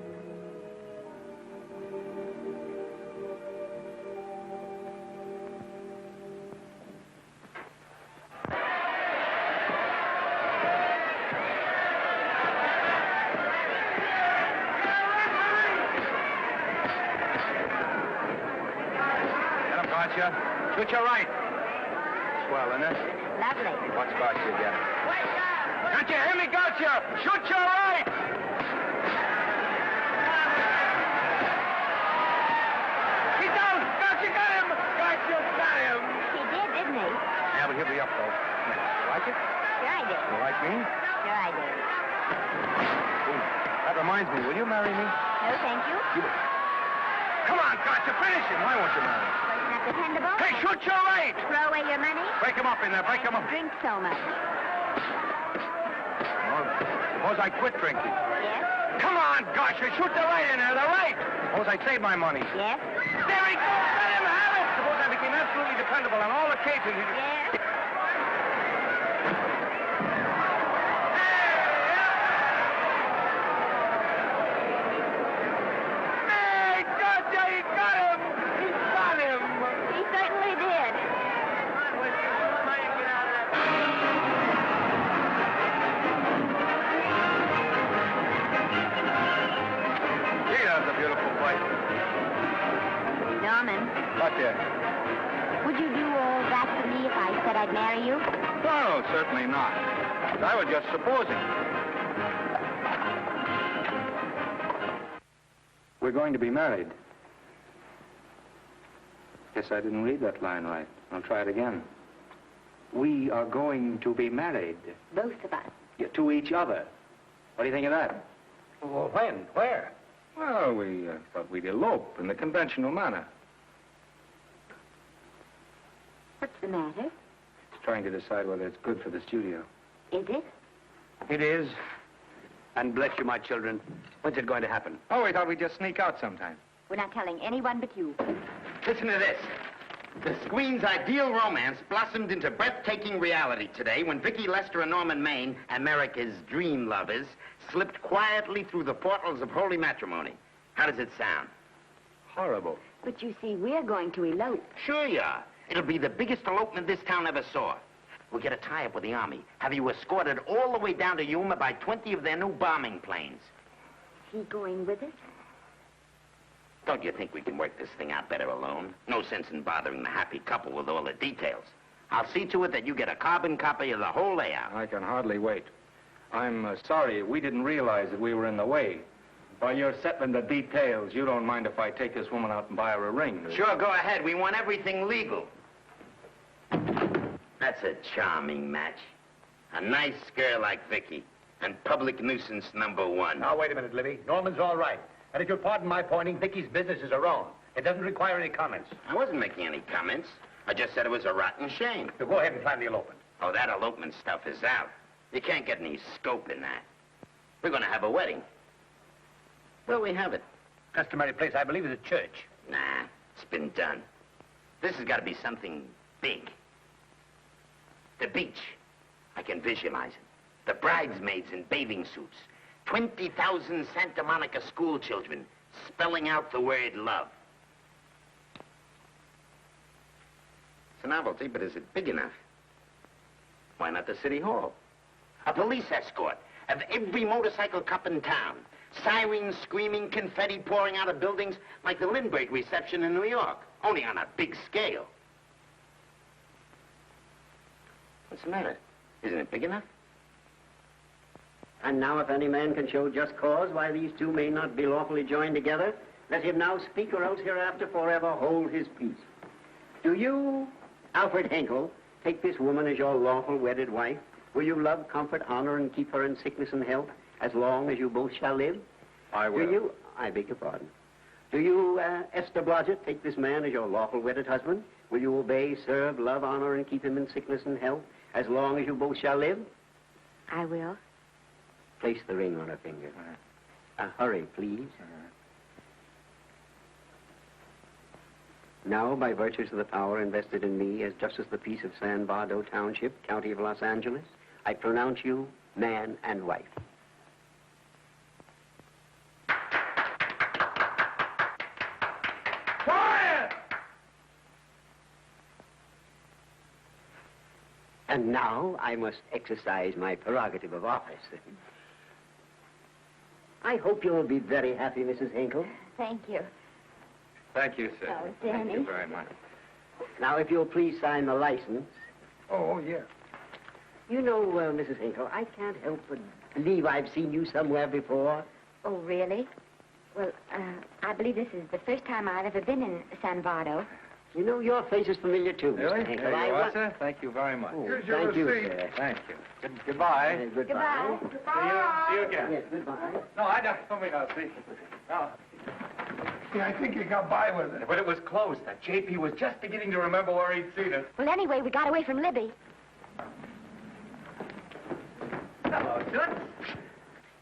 Shoot your right. Swell, isn't it? Lovely. What's got you again? Can't you hear me, Gotcha? Shoot your right! He's down! Gotcha got him! Gotcha got him! He did, didn't he? Yeah, but he'll be up, though. You like it? Sure I did. You like me? Sure I did. Ooh, that reminds me. Will you marry me? No, thank you. Come on, Gotcha, finish him. Why won't you marry me? Wasn't that dependable? Hey, shoot your right! Throw away your money? Break him up in there. Break him up. Drink so much. Well, suppose I quit drinking. Yes? Come on, Gotcha, shoot the right in there. The right. Suppose I save my money. Yes? There he goes. Let him have it. Suppose I became absolutely dependable on all occasions. Yes? Would you do all that for me if I said I'd marry you? No, certainly not. I was just supposing. We're going to be married. Guess I didn't read that line right. I'll try it again. We are going to be married. Both of us. Yeah, to each other. What do you think of that? Well, when? Where? Well, we thought we'd elope in the conventional manner. What's the matter? It's trying to decide whether it's good for the studio. Is it? It is. And bless you, my children. When's it going to happen? Oh, we thought we'd just sneak out sometime. We're not telling anyone but you. Listen to this. The screen's ideal romance blossomed into breathtaking reality today when Vicki Lester and Norman Maine, America's dream lovers, slipped quietly through the portals of holy matrimony. How does it sound? Horrible. But you see, we're going to elope. Sure you are. It'll be the biggest elopement this town ever saw. We'll get a tie-up with the Army. Have you escorted all the way down to Yuma by 20 of their new bombing planes. Is he going with us? Don't you think we can work this thing out better alone? No sense in bothering the happy couple with all the details. I'll see to it that you get a carbon copy of the whole layout. I can hardly wait. I'm sorry we didn't realize that we were in the way. While you're settling the details, you don't mind if I take this woman out and buy her a ring, do you? Sure, go ahead. We want everything legal. That's a charming match. A nice girl like Vicky. And public nuisance #1. Now, wait a minute, Libby. Norman's all right. And if you'll pardon my pointing, Vicky's business is her own. It doesn't require any comments. I wasn't making any comments. I just said it was a rotten shame. So go ahead and plan the elopement. Oh, that elopement stuff is out. You can't get any scope in that. We're going to have a wedding. Where'll we have it? Customary place, I believe, is a church. Nah, it's been done. This has got to be something big. The beach. I can visualize it. The bridesmaids in bathing suits. 20,000 Santa Monica school children spelling out the word love. It's a novelty, but is it big enough? Why not the city hall? A police escort of every motorcycle cop in town. Sirens screaming, confetti pouring out of buildings like the Lindbergh reception in New York, only on a big scale. What's the matter? Isn't it big enough? And now if any man can show just cause why these two may not be lawfully joined together, let him now speak or else hereafter forever hold his peace. Do you, Alfred Henkel, take this woman as your lawful wedded wife? Will you love, comfort, honor, and keep her in sickness and health as long as you both shall live? I will. Do you, I beg your pardon. Do you, Esther Blodgett, take this man as your lawful wedded husband? Will you obey, serve, love, honor, and keep him in sickness and health as long as you both shall live? I will. Place the ring on her finger. Hurry, please. Now, by virtues of the power invested in me as Justice of the Peace of San Bardo Township, County of Los Angeles, I pronounce you man and wife. Quiet! And now I must exercise my prerogative of office. I hope you will be very happy, Mrs. Hinkle. Thank you. Thank you, sir. Oh, Thank you Danny. very much. Now, if you'll please sign the license. Oh, yeah. You know, Mrs. Hinkle, I can't help but believe I've seen you somewhere before. Oh, really? Well, I believe this is the first time I've ever been in San Bardo. You know, your face is familiar, too, Really? Mr. Hinkle. There you are, sir. Thank you very much. Oh, Here's your thank you, receipt. sir. Thank you. Goodbye. Goodbye. See you again. Yes, goodbye. No, I don't. I'll see. No. Yeah, I think you got by with it. But it was close. That JP was just beginning to remember where he'd seen it. Well, anyway, we got away from Libby. Hello, Toots.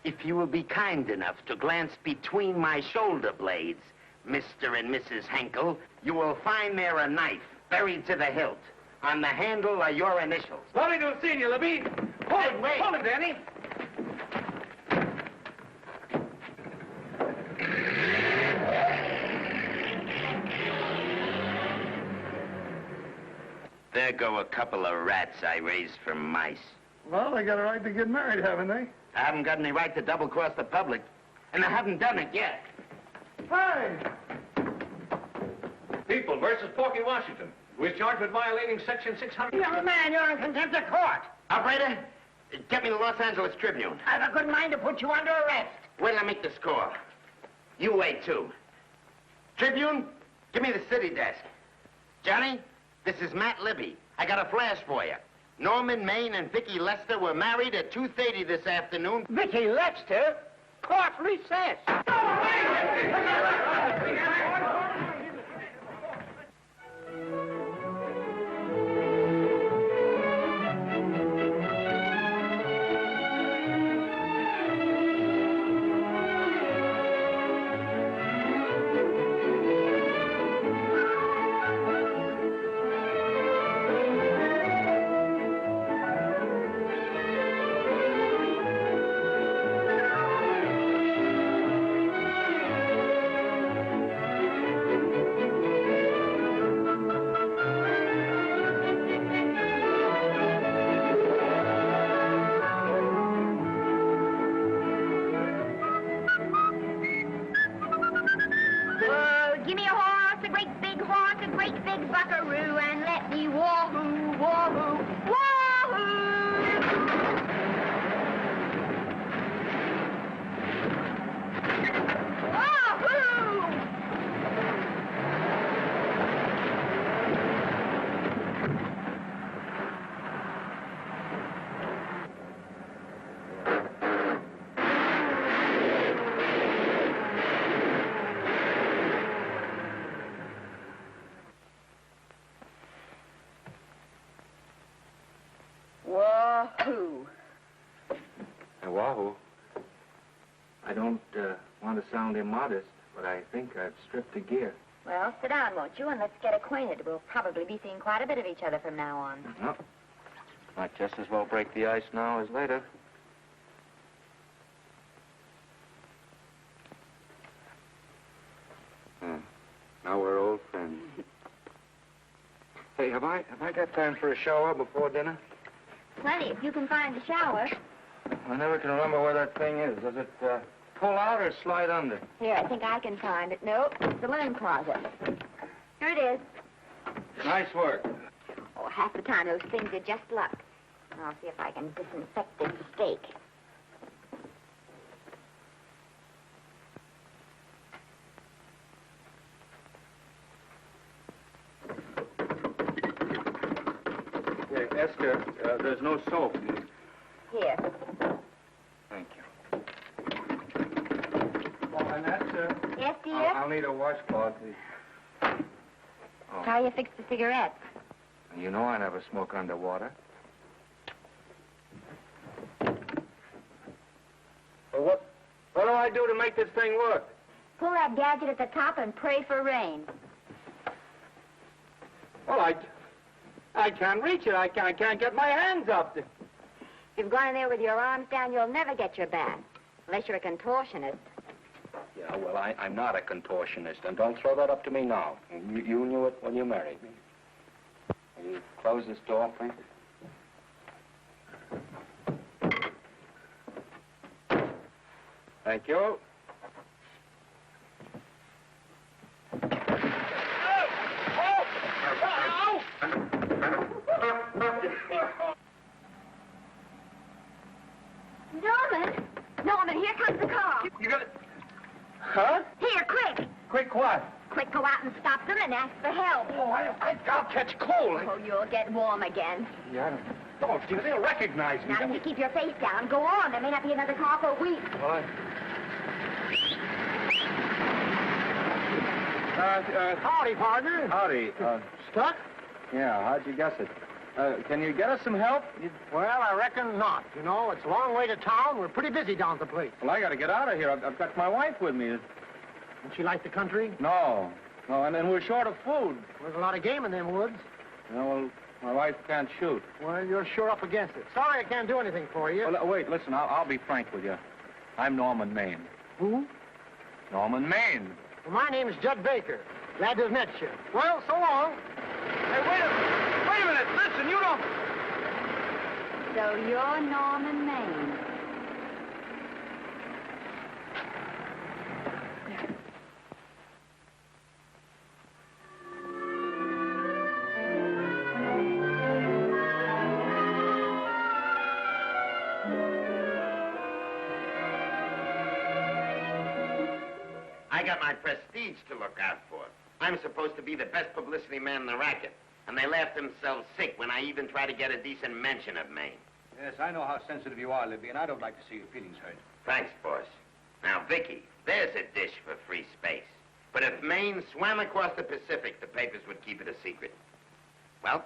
If you will be kind enough to glance between my shoulder blades, Mr. and Mrs. Henkel, you will find there a knife buried to the hilt. On the handle are your initials. Lovely to have seen you, Libby. Hold it, wait. hold it, Danny. There go a couple of rats I raised from mice. Well, they got a right to get married, haven't they? I haven't got any right to double-cross the public, and I haven't done it yet. Hey! People versus Porky Washington. We're charged with violating Section 600. Young man, you're in contempt of court. Operator, get me the Los Angeles Tribune. I've a good mind to put you under arrest. Wait till I make the score. You wait, too. Tribune, give me the city desk. Johnny, this is Matt Libby. I got a flash for you. Norman Maine and Vicky Lester were married at 2:30 this afternoon. Vicky Lester? Court recess. great big horse, a great big buckaroo, and let me wahoo, wahoo, wahoo! Wahoo. Wahoo. I don't want to sound immodest, but I think I've stripped the gear. Well, sit down, won't you, and let's get acquainted. We'll probably be seeing quite a bit of each other from now on. Well, might just as well break the ice now as later. Now we're old friends. Hey, have I got time for a shower before dinner? Plenty, if you can find the shower. I never can remember where that thing is. Does it pull out or slide under? Here, I think I can find it. Nope, it's the linen closet. Here it is. Nice work. Oh, half the time those things are just luck. I'll see if I can disinfect this steak. Yeah, Esther, there's no soap. Here. Thank you. Oh, and that's, Yes, dear? I'll need a washcloth, please. Oh. How you fix the cigarettes? You know I never smoke underwater. Well, what do I do to make this thing work? Pull that gadget at the top and pray for rain. Well, I can't reach it. I can't get my hands up. If you've gone in there with your arms down, you'll never get your bath. Unless you're a contortionist. Yeah, well, I'm not a contortionist, and don't throw that up to me now. You knew it when you married me. Will you close this door, please? Thank you. Norman! Norman, here comes the car. You got it? Huh? Here, quick! Quick what? Quick, go out and stop them and ask for help. Oh, I'll catch cold. Oh, you'll get warm again. Yeah, don't you? They'll recognize me. Now, if you keep your face down, go on. There may not be another car for a week. What? Howdy, partner. Howdy. Stuck? Yeah, how'd you guess it? Can you get us some help? Well, I reckon not. You know, it's a long way to town. We're pretty busy down at the place. Well, I got to get out of here. I've got my wife with me. Don't you like the country? No, and then we're short of food. There's a lot of game in them woods. You know, well, my wife can't shoot. Well, you're sure up against it. Sorry I can't do anything for you. Well, wait, listen, I'll be frank with you. I'm Norman Maine. Who? Norman Maine. Well, my name is Judd Baker. Glad to have met you. Well, so long. Hey, wait a minute. Listen, you don't... So you're Norman Maine. I got my prestige to look out for. I'm supposed to be the best publicity man in the racket. And they laugh themselves sick when I even try to get a decent mention of Maine. Yes, I know how sensitive you are, Libby, and I don't like to see your feelings hurt. Thanks, boss. Now, Vicky, there's a dish for free space. But if Maine swam across the Pacific, the papers would keep it a secret. Well,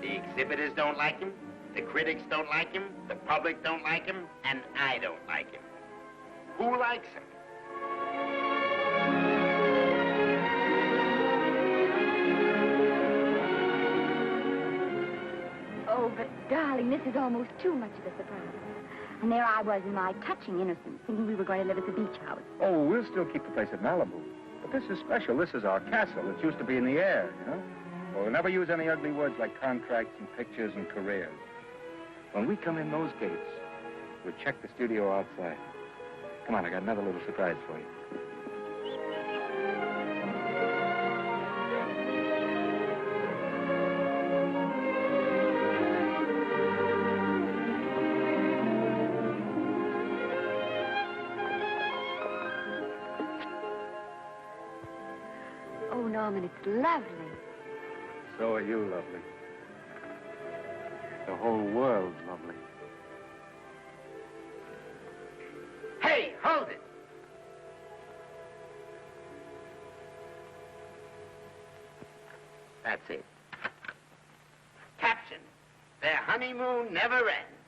the exhibitors don't like him, the critics don't like him, the public don't like him, and I don't like him. Who likes him? Oh, but darling, this is almost too much of a surprise. And there I was in my touching innocence, thinking we were going to live at the beach house. Oh, we'll still keep the place at Malibu. But this is special. This is our castle. It used to be in the air, you know? We'll never use any ugly words like contracts and pictures and careers. When we come in those gates, we'll check the studio outside. Come on, I got another little surprise for you. Oh, Norman, it's lovely. So are you, lovely. The whole world's lovely. Hey, hold it! That's it. Caption, their honeymoon never ends.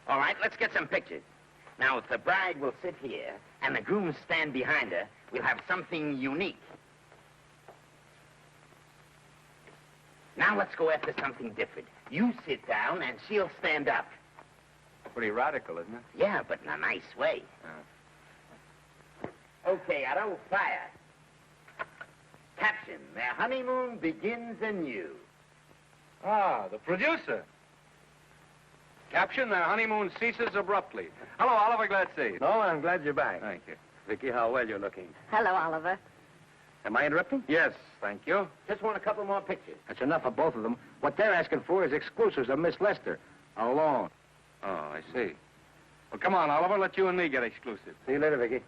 All right, let's get some pictures. Now, if the bride will sit here and the groom stand behind her, we'll have something unique. Now let's go after something different. You sit down and she'll stand up. Pretty radical, isn't it? Yeah, but in a nice way. Okay, Otto, fire. Caption, their honeymoon begins anew. Ah, the producer. Caption, their honeymoon ceases abruptly. Hello, Oliver, glad to see you. No, I'm glad you're back. Thank you. Vicky, how well you're looking. Hello, Oliver. Am I interrupting? Yes, thank you. Just want a couple more pictures. That's enough of both of them. What they're asking for is exclusives of Miss Lester. Alone. Oh, I see. Well, come on, Oliver, let you and me get exclusive. See you later, Vicky.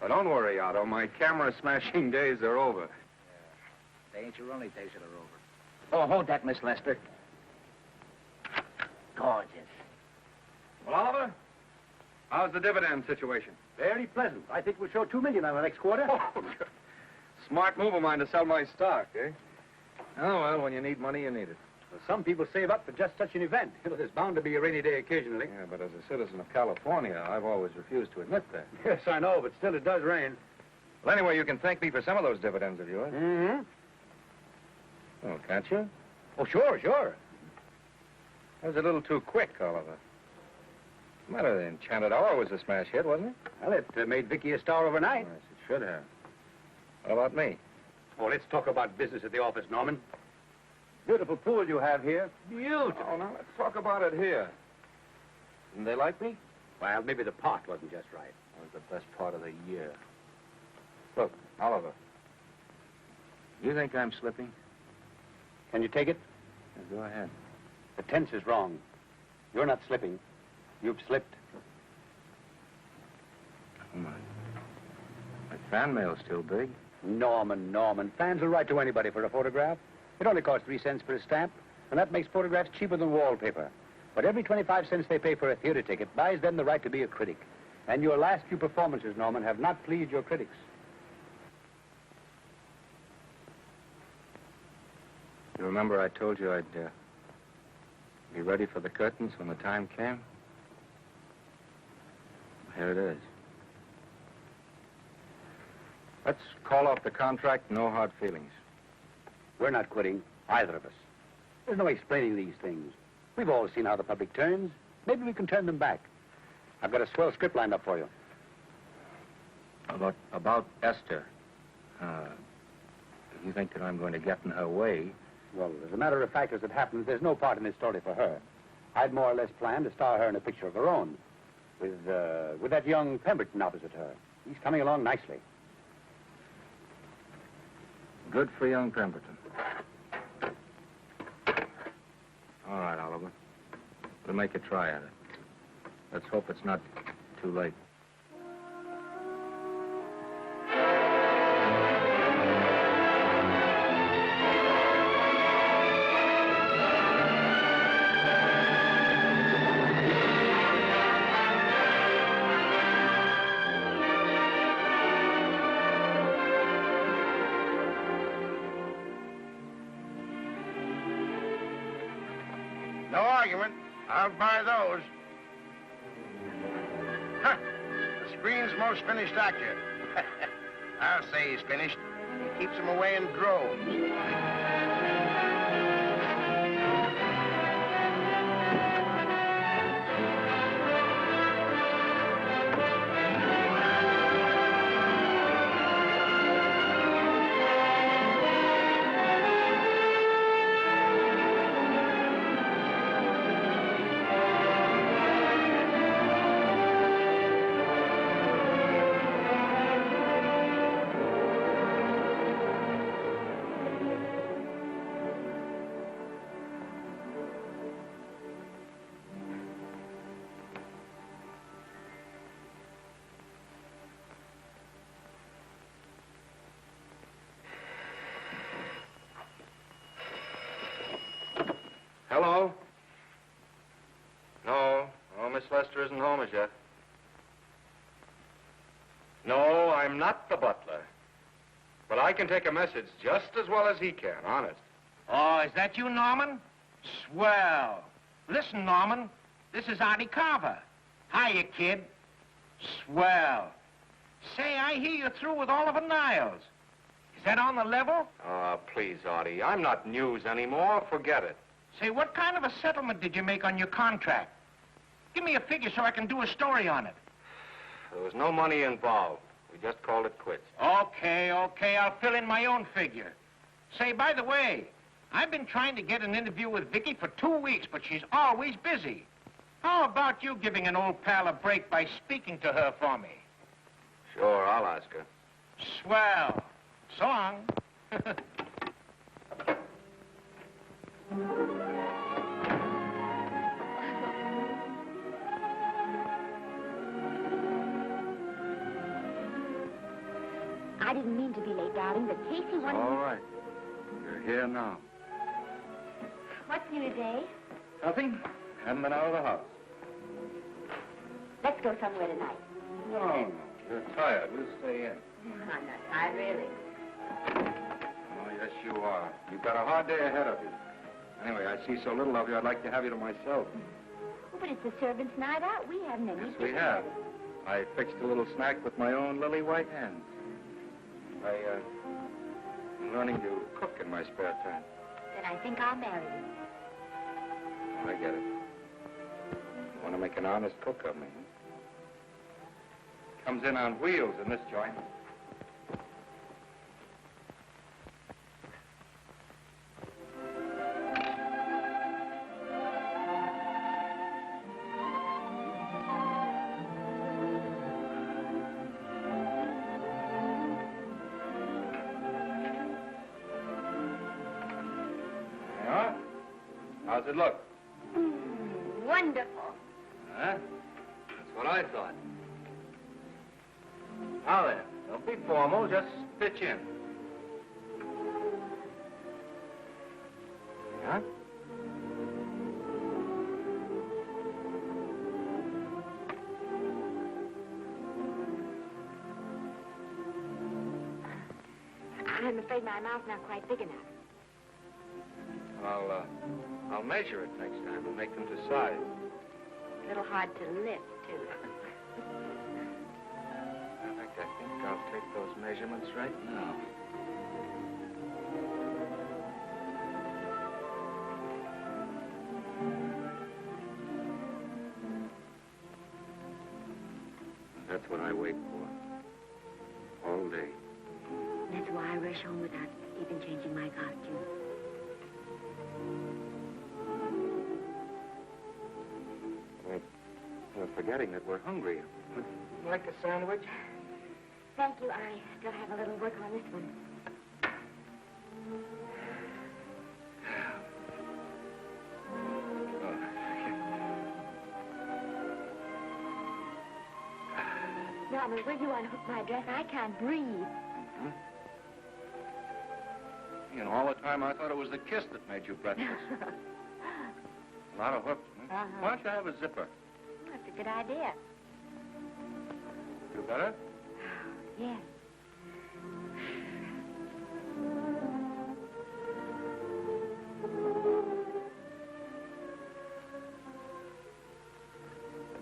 Well, don't worry, Otto. My camera smashing days are over. They ain't your only days that are over. Oh, hold that, Miss Lester. Gorgeous. Well, Oliver, how's the dividend situation? Very pleasant. I think we'll show $2 million on the next quarter. Oh, smart move of mine to sell my stock, eh? Oh, well, when you need money, you need it. Well, some people save up for just such an event. You know, there's bound to be a rainy day occasionally. Yeah, but as a citizen of California, I've always refused to admit that. Yes, I know, but still it does rain. Well, anyway, you can thank me for some of those dividends of yours. Mm-hmm. Oh, can't you? Oh, sure, sure. That was a little too quick, Oliver. What's the matter? The Enchanted Hour was a smash hit, wasn't it? Well, it made Vicky a star overnight. Yes, it should have. What about me? Oh, let's talk about business at the office, Norman. Beautiful pool you have here. Beautiful. Oh, now let's talk about it here. Didn't they like me? Well, maybe the pot wasn't just right. That was the best part of the year. Look, Oliver, you think I'm slipping? Can you take it? Yeah, go ahead. The tense is wrong. You're not slipping. You've slipped. Oh, my fan mail's still big. Norman. Fans will write to anybody for a photograph. It only costs 3 cents for a stamp, and that makes photographs cheaper than wallpaper. But every 25 cents they pay for a theater ticket buys them the right to be a critic. And your last few performances, Norman, have not pleased your critics. You remember I told you I'd be ready for the curtains when the time came? Here it is. Let's call off the contract, no hard feelings. We're not quitting, either of us. There's no explaining these things. We've all seen how the public turns. Maybe we can turn them back. I've got a swell script lined up for you. About Esther. If you think that I'm going to get in her way... Well, as a matter of fact, as it happens, there's no part in this story for her. I'd more or less planned to star her in a picture of her own. With that young Pemberton opposite her. He's coming along nicely. Good for young Pemberton. All right, Oliver. We'll make a try at it. Let's hope it's not too late. No argument. I'll buy those. Huh. The screen's most finished actor. I'll say he's finished. He keeps them away in droves. Hello? No, Miss Lester isn't home as yet. No, I'm not the butler. But I can take a message just as well as he can, honest. Oh, is that you, Norman? Swell. Listen, Norman, this is Artie Carver. Hiya, kid. Swell. Say, I hear you're through with Oliver Niles. Is that on the level? Please, Artie, I'm not news anymore. Forget it. Say, what kind of a settlement did you make on your contract? Give me a figure so I can do a story on it. There was no money involved. We just called it quits. Okay, I'll fill in my own figure. Say, by the way, I've been trying to get an interview with Vicky for 2 weeks, but she's always busy. How about you giving an old pal a break by speaking to her for me? Sure, I'll ask her. Swell. So long. I didn't mean to be late, darling, but Casey wanted... All right. You're here now. What's new today? Nothing. Haven't been out of the house. Let's go somewhere tonight. No. You're tired. We'll stay in. I'm not tired, really. Oh, yes, you are. You've got a hard day ahead of you. Anyway, I see so little of you, I'd like to have you to myself. Oh, but it's the servants' night out. We haven't any... Yes, we have. I fixed a little snack with my own lily white hands. I'm learning to cook in my spare time. Then I think I'll marry you. I get it. You want to make an honest cook of me, huh? Comes in on wheels in this joint. Yeah? How's it look? Wonderful. Huh? That's what I thought. Now then, don't be formal, just pitch in. Huh? I'm afraid my mouth's not quite big enough. I'll measure it next time and make them to size. A little hard to lift, too. In fact, I think I'll take those measurements right now. That's what I wait for. All day. That's why I rush home without even changing my costume. We're forgetting that we're hungry. Would you like a sandwich? Thank you. I still have a little work on this one. Norman, will you unhook my dress? I can't breathe. Mm-hmm. You know, all the time I thought it was the kiss that made you breathless. A lot of hooks. Huh? Why don't you have a zipper? That's a good idea. You better? Yes.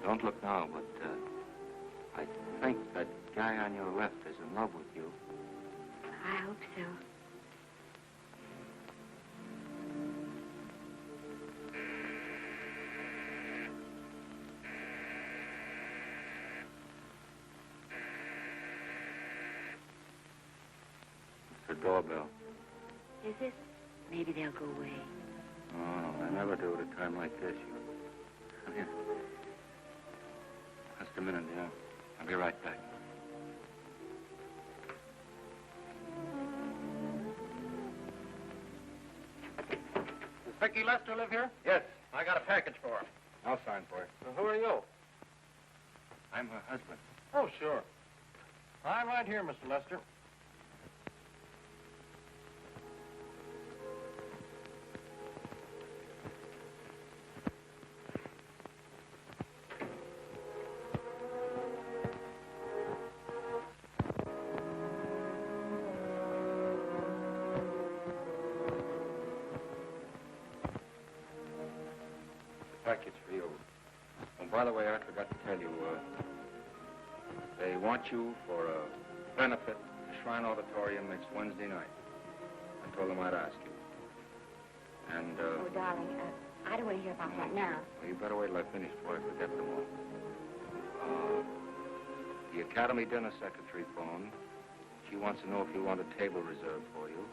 Don't look now, but I think that guy on your left is in love with you. I hope so. It's the doorbell. Is it? Maybe they'll go away. Oh, I never do at a time like this. Come here. Just a minute, dear. I'll be right back. Does Vicky Lester live here? Yes. I got a package for her. I'll sign for it. Well, who are you? I'm her husband. Oh, sure. I'm right here, Mr. Lester. by the way, I forgot to tell you, they want you for a benefit at Shrine Auditorium next Wednesday night. I told them I'd ask you. And, Oh, darling, I don't want to hear about that now. well, you better wait till I finish before I forget them all. The Academy dinner secretary phoned. She wants to know if you want a table reserved for you.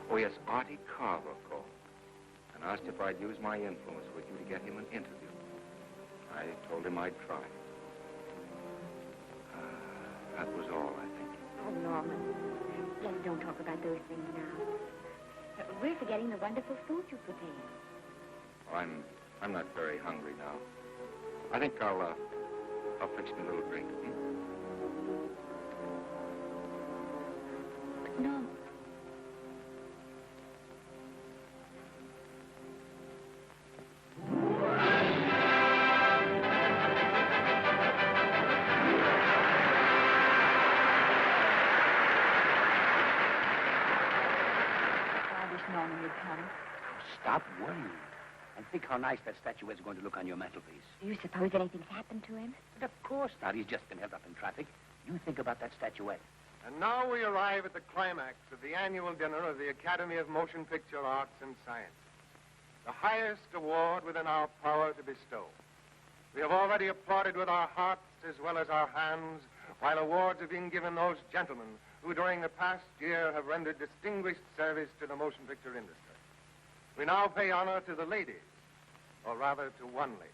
Oh, yes, Artie Carver called and asked if I'd use my influence with you to get him an interview. I told him I'd try. That was all, I think. Oh, Norman, let's don't talk about those things now. We're forgetting the wonderful food you prepared. Oh, I'm not very hungry now. I think I'll fix me a little drink. No. Norman, you come. Stop worrying. And think how nice that statuette's going to look on your mantelpiece. Do you suppose anything's happened to him? But of course not. He's just been held up in traffic. You think about that statuette. And now we arrive at the climax of the annual dinner of the Academy of Motion Picture Arts and Sciences, the highest award within our power to bestow. We have already applauded with our hearts as well as our hands, while awards are being given those gentlemen who during the past year have rendered distinguished service to the motion picture industry. We now pay honor to the ladies, or rather to one lady.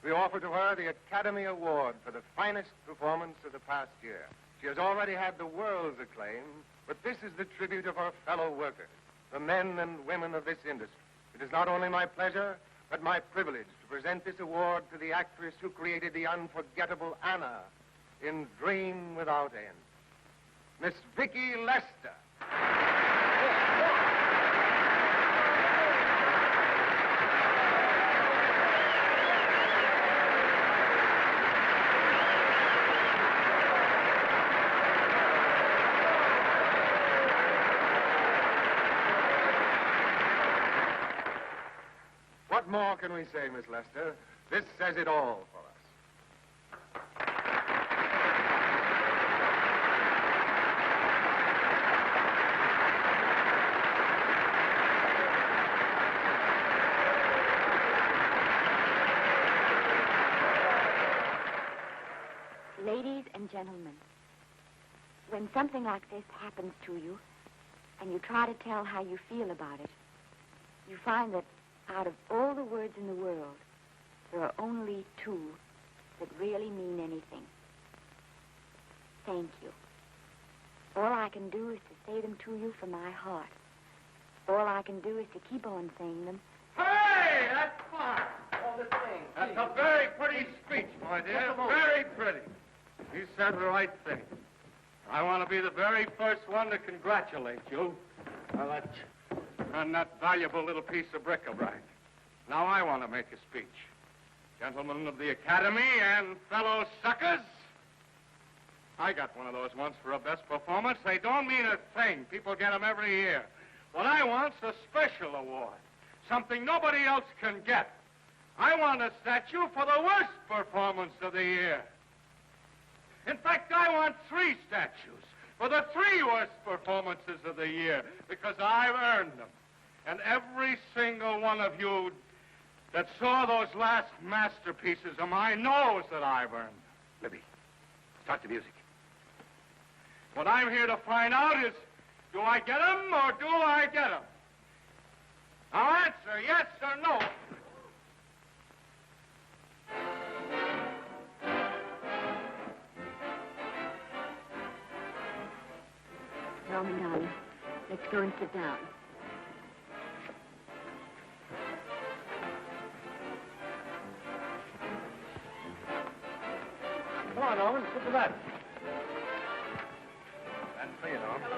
We offer to her the Academy Award for the finest performance of the past year. She has already had the world's acclaim, but this is the tribute of her fellow workers, the men and women of this industry. It is not only my pleasure, but my privilege to present this award to the actress who created the unforgettable Anna in Dream Without End, Miss Vicki Lester. What more can we say, Miss Lester? This says it all for us. Ladies and gentlemen, when something like this happens to you, and you try to tell how you feel about it, you find that out of all the words in the world, there are only two that really mean anything. Thank you. All I can do is to say them to you from my heart. All I can do is to keep on saying them. Hey, that's fine. All the thing. That's a very pretty speech, my dear. Very pretty. You said the right thing. I want to be the very first one to congratulate you on that valuable little piece of bric-a-brac. Now I want to make a speech. Gentlemen of the Academy and fellow suckers, I got one of those once for a best performance. They don't mean a thing. People get them every year. What I want's a special award, something nobody else can get. I want a statue for the worst performance of the year. In fact, I want 3 statues for the 3 worst performances of the year, because I've earned them. And every single one of you that saw those last masterpieces of mine knows that I've earned them. Libby, start the music. What I'm here to find out is, do I get them or do I get them? Now answer yes or no. Norman, darling, let's go and sit down. Come on, Norman, sit to that. That's for you, Norman.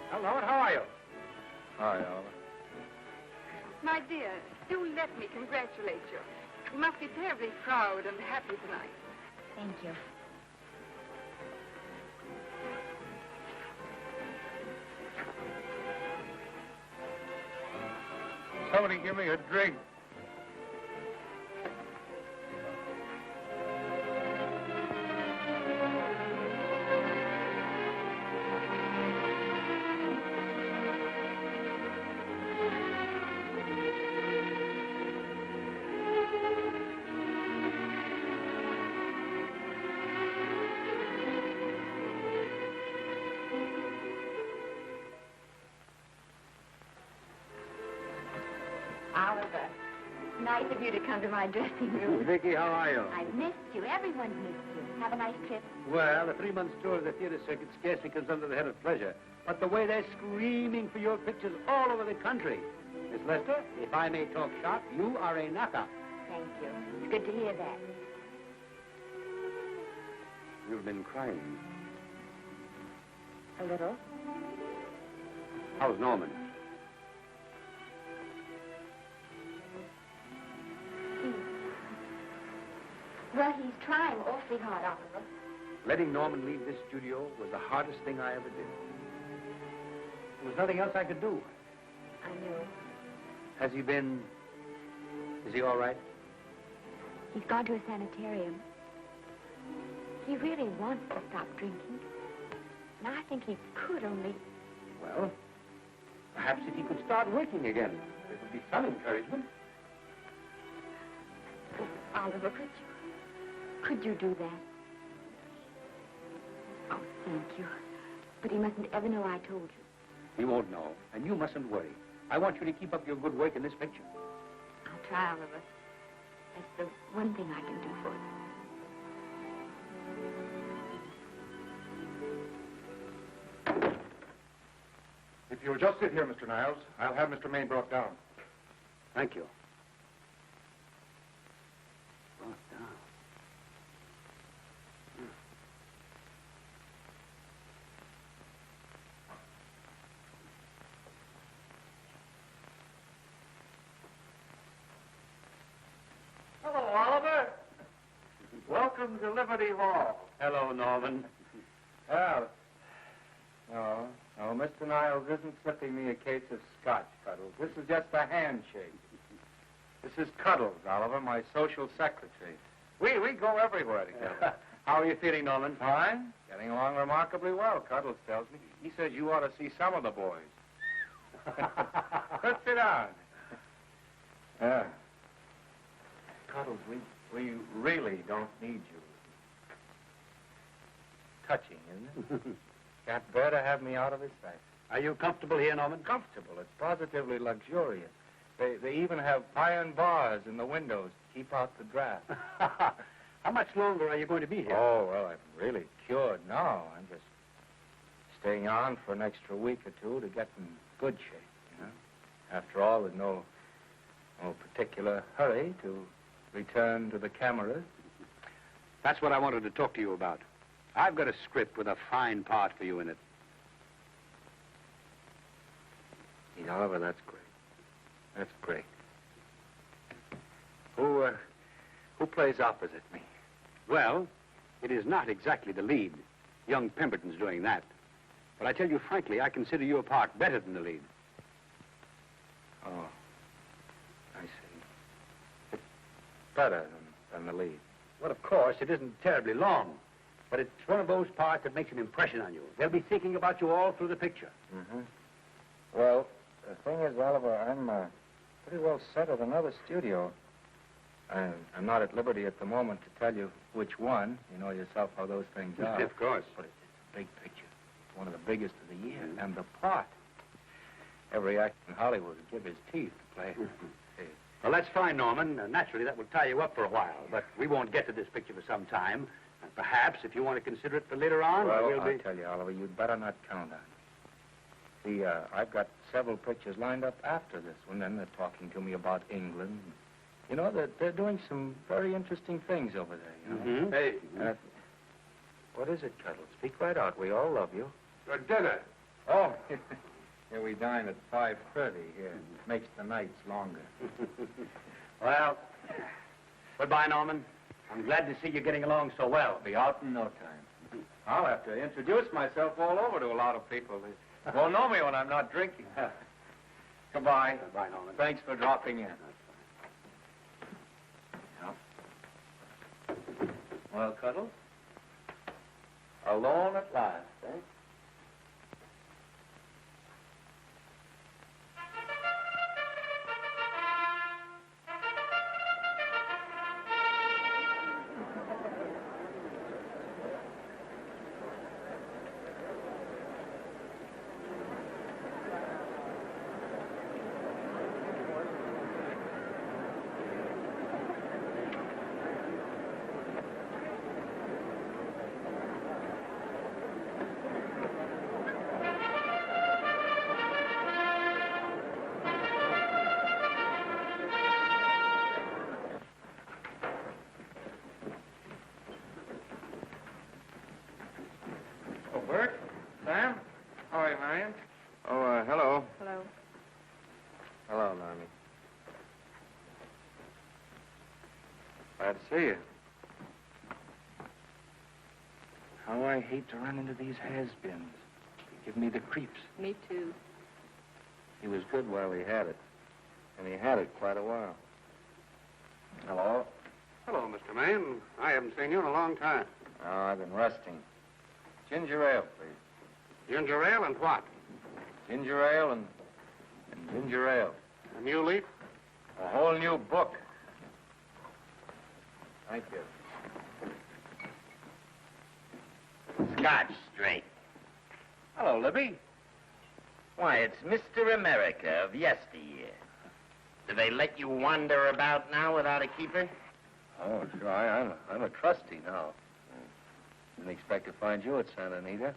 Hello, Norman, how are you? Hi, Oliver. My dear, do let me congratulate you. You must be terribly proud and happy tonight. Thank you. Somebody give me a drink. Oliver, nice of you to come to my dressing room. Vicky, how are you? I've missed you. Everyone's missed you. Have a nice trip. Well, a 3-month tour of the theater circuit scarcely comes under the head of pleasure. But the way they're screaming for your pictures all over the country. Miss Lester, if I may talk shop, you are a knocker. Thank you. It's good to hear that. You've been crying. A little. How's Norman? Well, he's trying awfully hard, Oliver. Letting Norman leave this studio was the hardest thing I ever did. There was nothing else I could do. I know. Has he been... Is he all right? He's gone to a sanitarium. He really wants to stop drinking. And I think he could only... Well, perhaps if he could start working again, there would be some encouragement. Oh, Oliver, could you do that? Oh, thank you. But he mustn't ever know I told you. He won't know, and you mustn't worry. I want you to keep up your good work in this picture. I'll try, Oliver. That's the one thing I can do for you. If you'll just sit here, Mr. Niles, I'll have Mr. Maine brought down. Thank you. Hello, Oliver. Welcome to Liberty Hall. Hello, Norman. Well, no, Mr. Niles isn't slipping me a case of scotch, Cuddles. This is just a handshake. This is Cuddles, Oliver, my social secretary. We go everywhere together. How are you feeling, Norman? Fine. Getting along remarkably well, Cuddles tells me. He says you ought to see some of the boys. Let's sit down. Cuddles, we really don't need you. Touching, isn't it? Can't bear to have me out of his sight. Are you comfortable here, Norman? Comfortable. It's positively luxurious. They even have iron bars in the windows to keep out the draft. How much longer are you going to be here? Oh, well, I'm really cured now. I'm just staying on for an extra week or two to get in good shape, you know. After all, there's no particular hurry to return to the cameras. That's what I wanted to talk to you about. I've got a script with a fine part for you in it. Oliver, that's great. That's great. Who plays opposite me? Well, it is not exactly the lead. Young Pemberton's doing that. But I tell you frankly, I consider your part better than the lead. Oh, I see. It's better than the lead. Well, of course, it isn't terribly long. But it's one of those parts that makes an impression on you. They'll be thinking about you all through the picture. Mm-hmm. Well, the thing is, Oliver, I'm pretty well set at another studio. I'm not at liberty at the moment to tell you which one. You know yourself how those things are. Of course. But it's a big picture. It's one of the biggest of the year. And the part. Every actor in Hollywood would give his teeth to play. Well, that's fine, Norman. Naturally, that will tie you up for a while. But we won't get to this picture for some time. And perhaps, if you want to consider it for later on, well, we'll be... I'll tell you, Oliver, you'd better not count on it. See, I've got several pictures lined up after this one, and they're talking to me about England. You know, they're doing some very interesting things over there, you know? Mm-hmm. Hey. What is it, Cuddles? Speak right out. We all love you. For dinner. Oh, here we dine at 5:30 here. It makes the nights longer. Well, goodbye, Norman. I'm glad to see you getting along so well. Be out in no time. I'll have to introduce myself all over to a lot of people. They won't know me when I'm not drinking. Goodbye. Goodbye, Norman. Thanks for dropping in. Well, Cuddles? Alone at last, eh? Bert? Sam? How are you, Marion? Oh, hello. Hello. Hello, Normie. Glad to see you. How I hate to run into these has-beens. They give me the creeps. Me too. He was good while he had it. And he had it quite a while. Hello? Hello, Mr. Maine. I haven't seen you in a long time. Oh, I've been resting. Ginger ale, please. Ginger ale and what? Ginger ale and ginger ale. A new leaf? A whole new book. Thank you. Scotch straight. Hello, Libby. Why, it's Mr. America of yesteryear. Do they let you wander about now without a keeper? Oh, sure. I'm a trustee now. Didn't expect to find you at Santa Anita.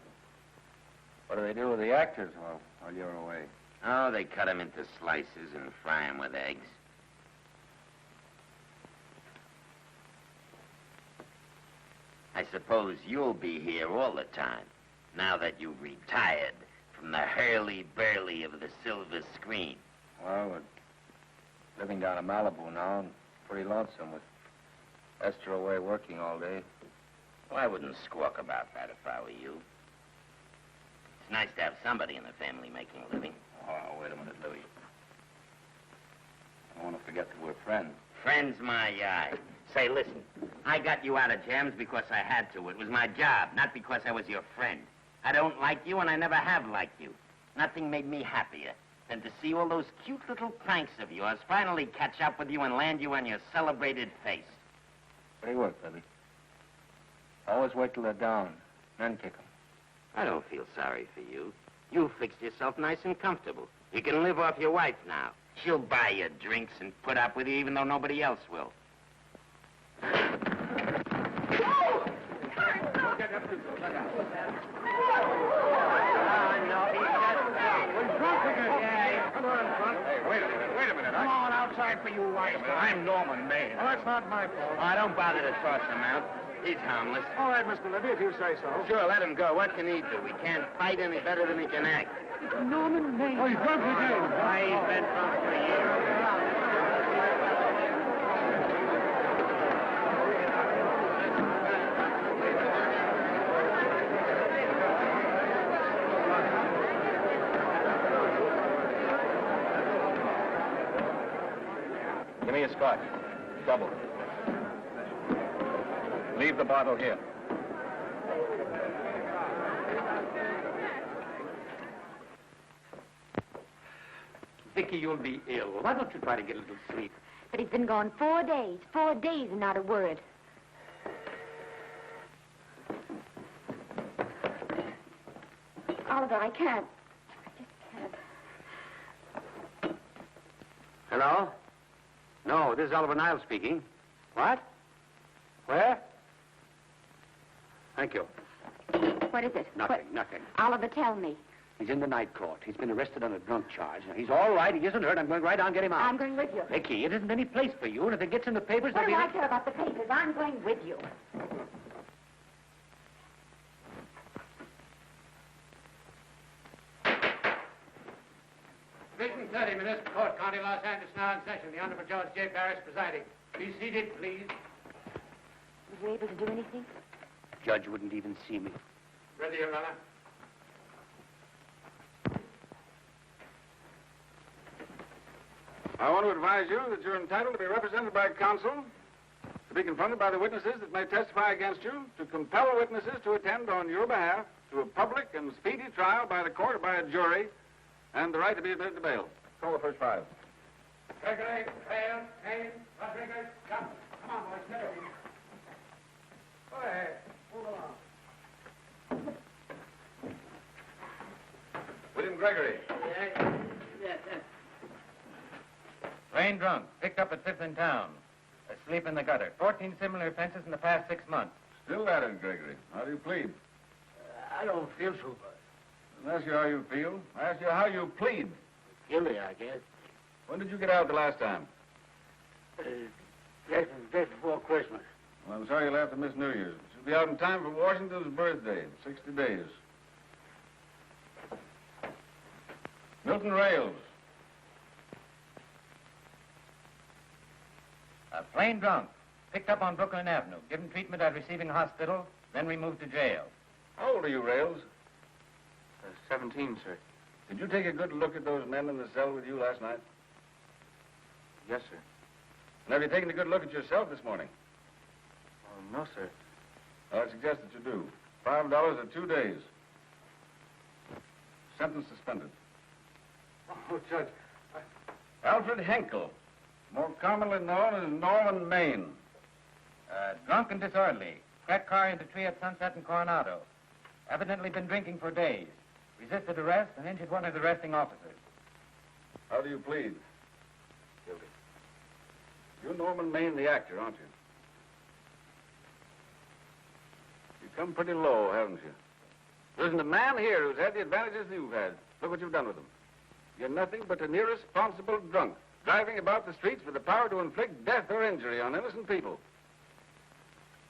What do they do with the actors while you're away? Oh, they cut them into slices and fry them with eggs. I suppose you'll be here all the time, now that you've retired from the hurly-burly of the silver screen. Well, we're living down in Malibu now and pretty lonesome with Esther away working all day. Well, I wouldn't squawk about that if I were you. It's nice to have somebody in the family making a living. Oh, wait a minute, Louis. I don't want to forget that we're friends. Friends, my eye. Say, listen, I got you out of jams because I had to. It was my job, not because I was your friend. I don't like you, and I never have liked you. Nothing made me happier than to see all those cute little pranks of yours finally catch up with you and land you on your celebrated face. Pretty work, Libby. Always wait till they're down, then kick them. I don't feel sorry for you. You fixed yourself nice and comfortable. You can live off your wife now. She'll buy you drinks and put up with you even though nobody else will. Wait a minute. Come on outside for you, wife. I'm Norman Maine. Well, that's not my fault. Oh, don't bother to toss him out. He's harmless. All right, Mr. Libby, if you say so. Sure, let him go. What can he do? He can't fight any better than he can act. Norman Maine. Oh, he's drunk again. Why, he's been drunk for years. Give me a scotch. Double. Leave the bottle here. Vicky, you'll be ill. Why don't you try to get a little sleep? But he's been gone 4 days. 4 days and not a word. Oliver, I can't. I just can't. Hello? No, this is Oliver Niles speaking. What? Where? Thank you. What is it? Nothing. Oliver, tell me. He's in the night court. He's been arrested on a drunk charge. Now, he's all right. He isn't hurt. I'm going right down and get him out. I'm going with you. Vicky, it isn't any place for you, and if it gets in the papers, What there'll do be... I care about the papers? I'm going with you. Division 30, Municipal Court, County Los Angeles, now in session. The Honorable George J. Parrish presiding. Be seated, please. Was you able to do anything? Judge wouldn't even see me. Ready, Your Honor. I want to advise you that you're entitled to be represented by counsel, to be confronted by the witnesses that may testify against you, to compel witnesses to attend on your behalf to a public and speedy trial by the court or by a jury, and the right to be admitted to bail. Call the first five. Gregory, Hale, Haynes, Rodriguez, Johnson. Come on, boys, get over. Go ahead. Move along. William Gregory. Plain drunk, picked up at 5th in town. Asleep in the gutter. 14 similar offenses in the past 6 months. Still at it, Gregory. How do you plead? I don't feel so good. I didn't ask you how you feel. I asked you how you plead. Guilty, I guess. When did you get out the last time? Just before Christmas. Well, I'm sorry you'll have to miss New Year's. You'll be out in time for Washington's birthday in 60 days. Milton Rails. Plain drunk, picked up on Brooklyn Avenue, given treatment at receiving hospital, then removed to jail. How old are you, Rails? 17, sir. Did you take a good look at those men in the cell with you last night? Yes, sir. And have you taken a good look at yourself this morning? No, sir. Well, I suggest that you do. $5 or 2 days. Sentence suspended. Oh, Judge. Alfred Henkel, more commonly known as Norman Maine. Drunk and disorderly. Cracked car into tree at Sunset and Coronado. Evidently been drinking for days. Resisted arrest and injured one of the arresting officers. How do you plead? Guilty. You're Norman Maine, the actor, aren't you? You've come pretty low, haven't you? There isn't a man here who's had the advantages you've had. Look what you've done with them. You're nothing but an irresponsible drunk, driving about the streets with the power to inflict death or injury on innocent people.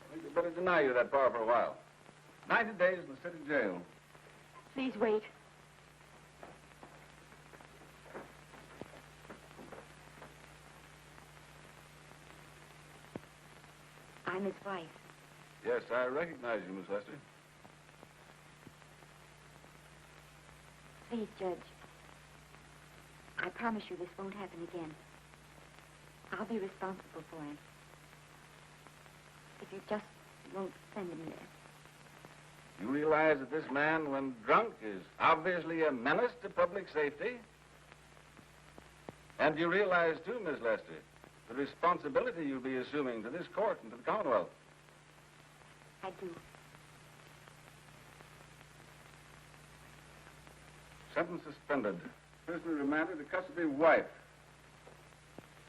I think we'd better deny you that power for a while. 90 days in the city jail. Please wait. I'm his wife. Yes, I recognize you, Miss Lester. Please, Judge. I promise you this won't happen again. I'll be responsible for him. If you just won't send him there. You realize that this man, when drunk, is obviously a menace to public safety? And you realize, too, Miss Lester, the responsibility you'll be assuming to this court and to the Commonwealth. I do. Sentence suspended. Prisoner remanded to custody of wife.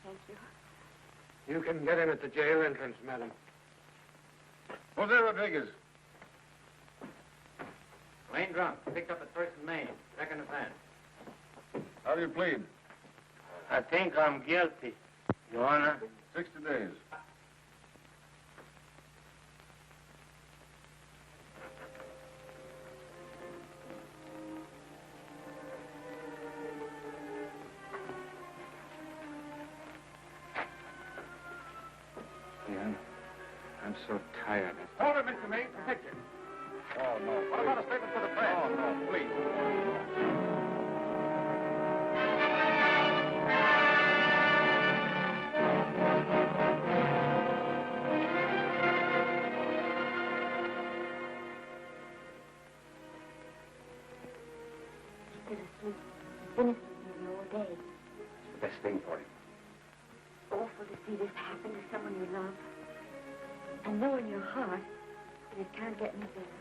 Thank you. You can get him at the jail entrance, madam. Jose Rodriguez. Plain drunk, picked up at 1st and Main. Second offense. How do you plead? I think I'm guilty, Your Honor. 60 days. I'm so tired. Hold him, Mr. Maine. Picture. Oh, no. What about a statement for the press? Oh, no, please. Still asleep. Been asleep nearly all day. It's the best thing for him. Awful to see this happen to someone you love. And know in your heart that it can't get any better.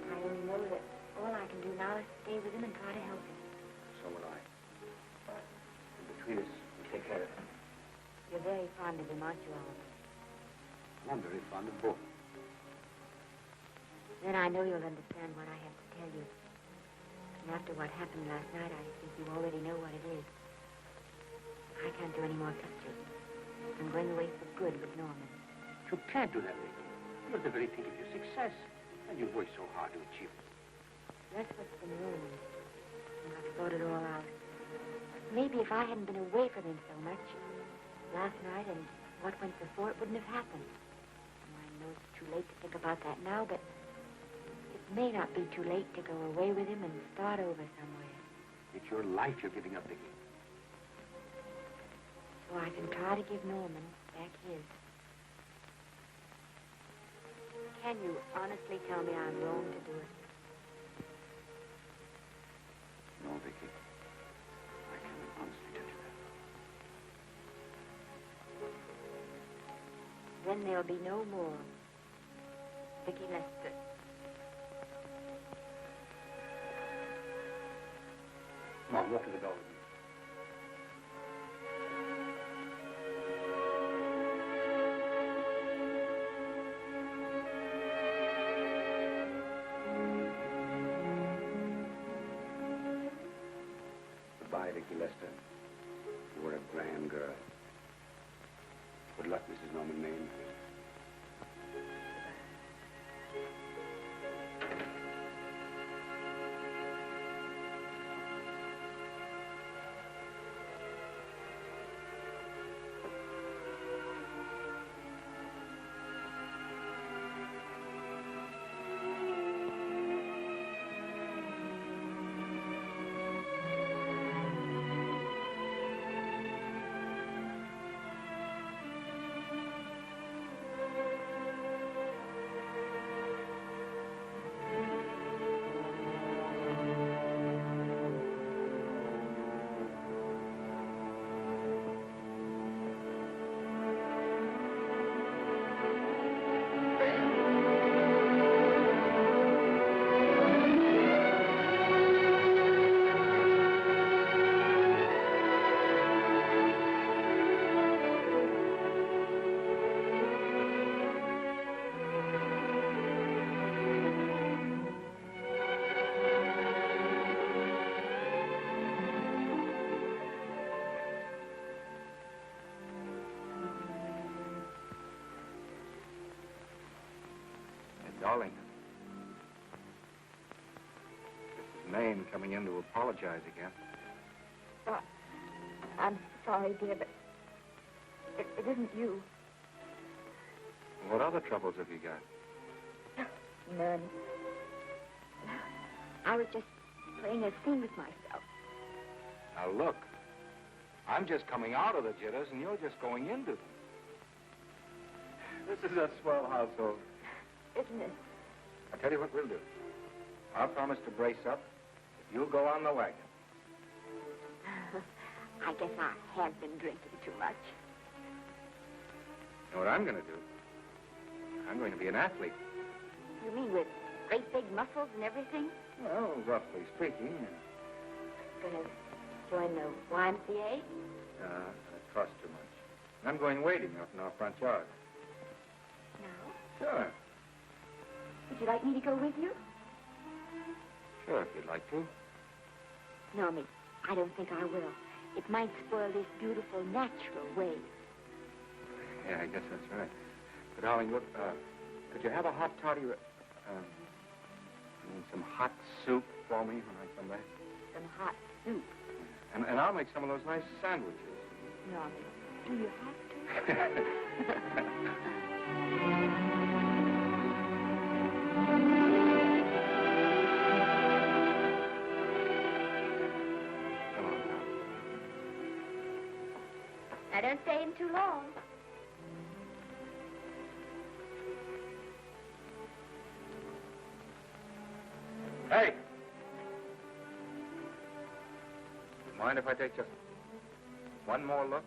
I only know that all I can do now is stay with him and try to help him. So will I. And between us, we'll take care of him. You're very fond of him, aren't you, Oliver? I'm very fond of both. Then I know you'll understand what I have to tell you. And after what happened last night, I think you already know what it is. I can't do any more pictures. I'm going away for good with Norman. You can't do that, Ricky. You're at the very peak of your success. And you've worked so hard to achieve it. That's what's been wrong. And I've thought it all out. Maybe if I hadn't been away from him so much, last night and what went before, it wouldn't have happened. I know it's too late to think about that now, but it may not be too late to go away with him and start over somewhere. It's your life you're giving up, Vicky. so I can try to give Norman back his. Can you honestly tell me I'm wrong to do it? No, Vicky. I cannot honestly tell you that. Then there'll be no more Vicky Lester. Come on, walk to the door with me. Goodbye, Vicky Lester. You were a grand girl. Good luck, Mrs. Norman Maine. Darling, this is Maine coming in to apologize again. I'm sorry, dear, but it isn't you. What other troubles have you got? None. I was just playing a scene with myself. Now look, I'm just coming out of the jitters and you're just going into them. This is a swell household. Isn't it? I'll tell you what we'll do. I'll promise to brace up if you'll go on the wagon. I guess I have been drinking too much. You know what I'm going to do? I'm going to be an athlete. You mean with great big muscles and everything? Well, roughly speaking. Going to join the YMCA? It costs too much. And I'm going wading out in our front yard. No. Sure. Would you like me to go with you? Sure, if you'd like to. No, Miss, I don't think I will. It might spoil this beautiful, natural wave. Yeah, I guess that's right. But, darling, look, could you have a hot toddy, some hot soup for me when I come back? Some hot soup? And I'll make some of those nice sandwiches. No, Miss, do you have to? Now, don't stay in too long. Hey! Mind if I take just one more look?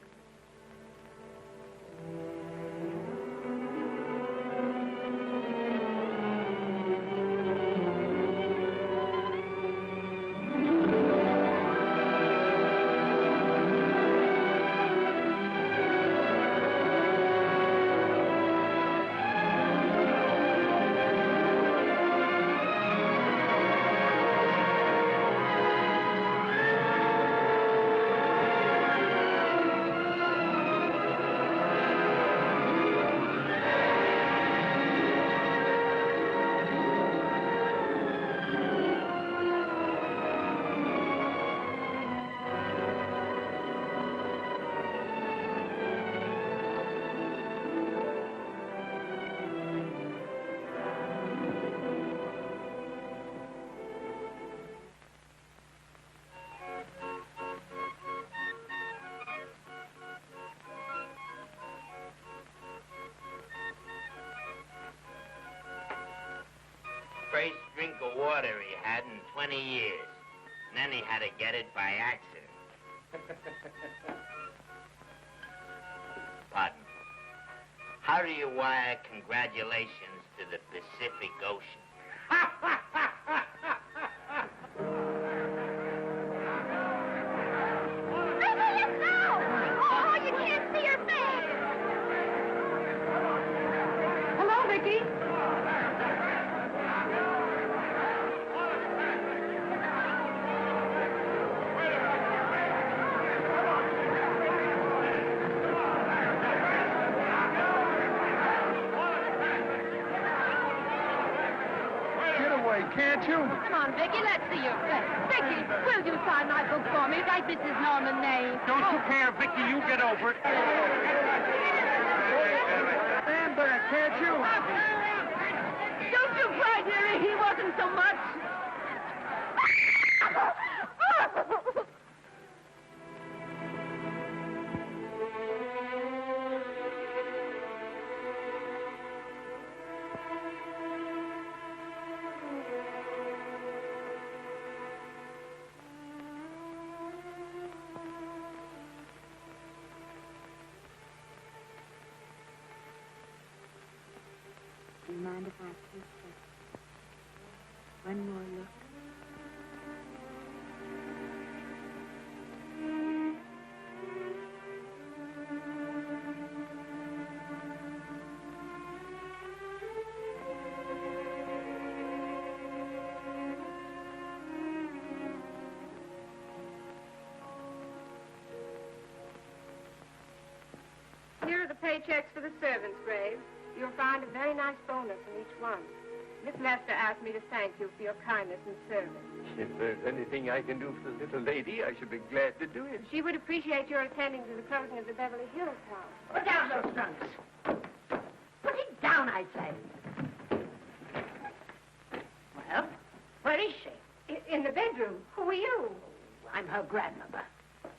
first drink of water he had in 20 years. And then he had to get it by accident. Pardon. How do you wire congratulations to the Pacific Ocean? Oh, you can't see her face. Hello, Vicky. Can't you? Come on, Vicky, let's see your face. Vicky, will you sign my book for me? Write Mrs. Norman May. Don't you care, Vicky? You get over it. Stand back, can't you? Don't you cry, dearie. He wasn't so much. Do you mind if I take just one more look? Here are the paychecks for the servants, Graves. You'll find a very nice bonus in each one. Miss Lester asked me to thank you for your kindness and service. If there's anything I can do for the little lady, I should be glad to do it. She would appreciate your attending to the closing of the Beverly Hills house. Put down those trunks. Put it down, I say. Well, where is she? In the bedroom. Who are you? I'm her grandmother.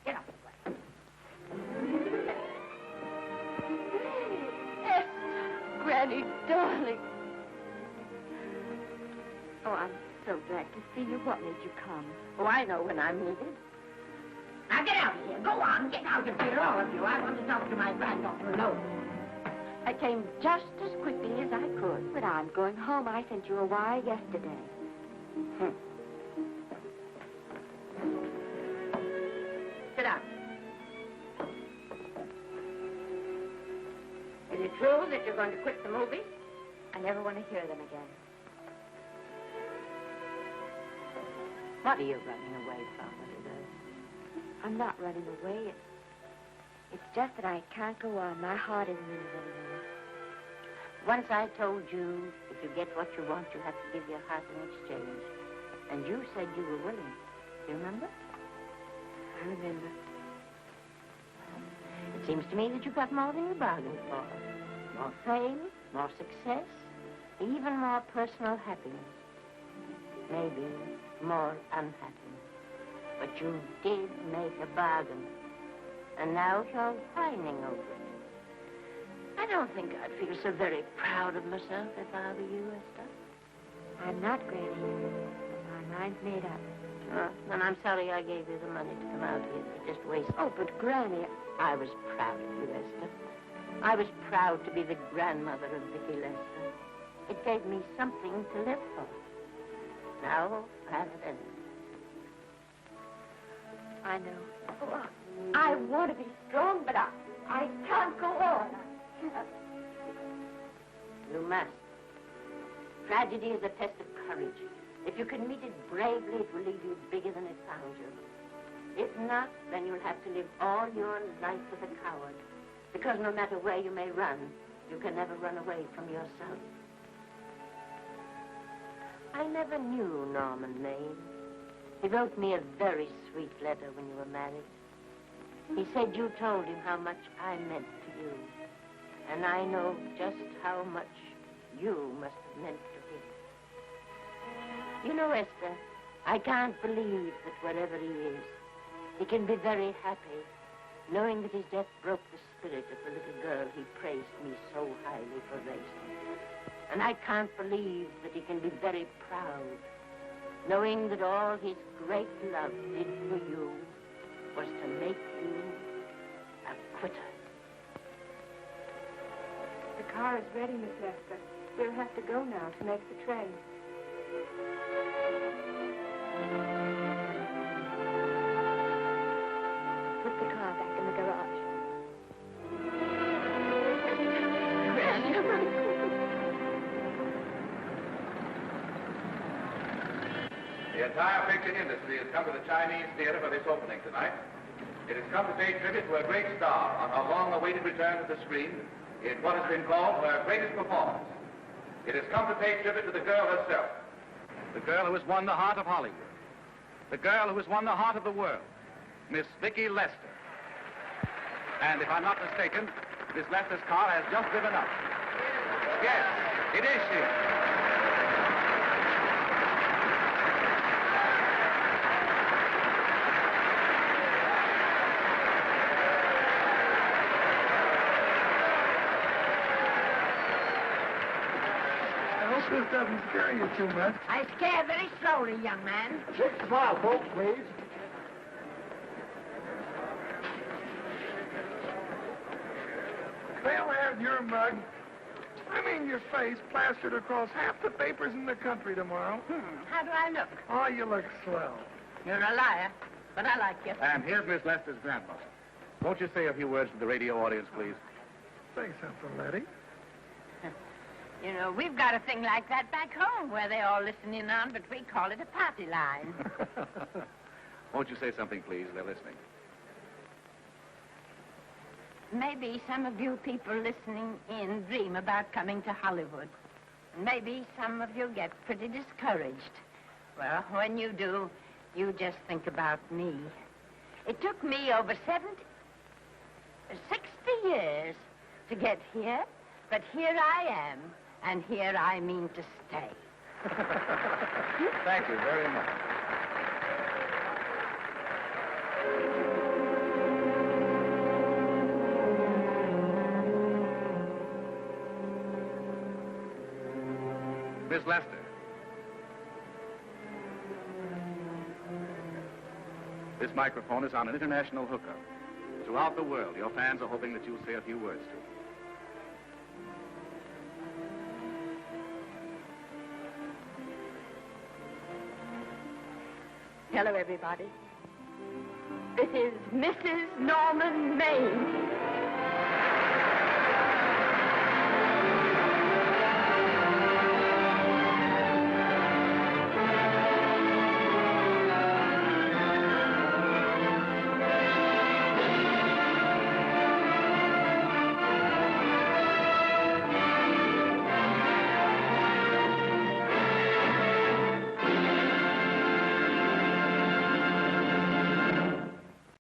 Get up. Granny, darling. Oh, I'm so glad to see you. What made you come? Oh, I know when I'm needed. Now get out of here. Go on. Get out of here, all of you. I want to talk to my granddaughter alone. I came just as quickly as I could. But I'm going home. I sent you a wire yesterday. Sit down. Is it true that you're going to quit the movies? I never want to hear them again. What are you running away from, Elizabeth? I'm not running away. It's just that I can't go on. My heart isn't in it anymore. Once I told you, if you get what you want, you have to give your heart in exchange. And you said you were willing. Do you remember? I remember. It seems to me that you got more than you bargained for. More fame, more success, even more personal happiness. Maybe more unhappiness. But you did make a bargain. And now you're whining over it. I don't think I'd feel so very proud of myself if I were you, Esther. I'm not, Granny. My mind's made up. Oh, then I'm sorry I gave you the money to come out here. You just wasted. Oh, but Granny... I was proud of you, Esther. I was proud to be the grandmother of Vicky Lester. It gave me something to live for. Now, have it ended. I know. Oh, I want to be strong, but I can't go on. You must. Tragedy is a test of courage. If you can meet it bravely, it will leave you bigger than it found you. If not, then you'll have to live all your life as a coward. Because no matter where you may run, you can never run away from yourself. I never knew Norman Maine. He wrote me a very sweet letter when you were married. He said you told him how much I meant to you. And I know just how much you must have meant to him. You know, Esther, I can't believe that wherever he is, he can be very happy, knowing that his death broke the spirit of the little girl he praised me so highly for raising. And I can't believe that he can be very proud, knowing that all his great love did for you was to make you a quitter. The car is ready, Miss Lester. We'll have to go now to make the train. Put the car back in the garage. The entire picture industry has come to the Chinese Theater for this opening tonight. It has come to pay tribute to a great star on her long-awaited return to the screen in what has been called her greatest performance. It has come to pay tribute to the girl herself. The girl who has won the heart of Hollywood. The girl who has won the heart of the world. Miss Vicki Lester. And if I'm not mistaken, Miss Lester's car has just driven up. Yes, it is she. I hope this doesn't scare you too much. I scare very slowly, young man. 6 mile, folks, please. They'll have your mug, your face, plastered across half the papers in the country tomorrow. How do I look? Oh, you look swell. You're a liar, but I like you. And here's Miss Lester's grandmother. Won't you say a few words to the radio audience, please? Say something, Letty. You know, we've got a thing like that back home where they all listen in on, but we call it a party line. Won't you say something, please? They're listening. Maybe some of you people listening in dream about coming to Hollywood. And maybe some of you get pretty discouraged. Well, when you do, you just think about me. It took me over 60 years to get here, but here I am, and here I mean to stay. Thank you very much. Miss Lester. This microphone is on an international hookup. Throughout the world, your fans are hoping that you'll say a few words to them. Hello, everybody. This is Mrs. Norman Maine.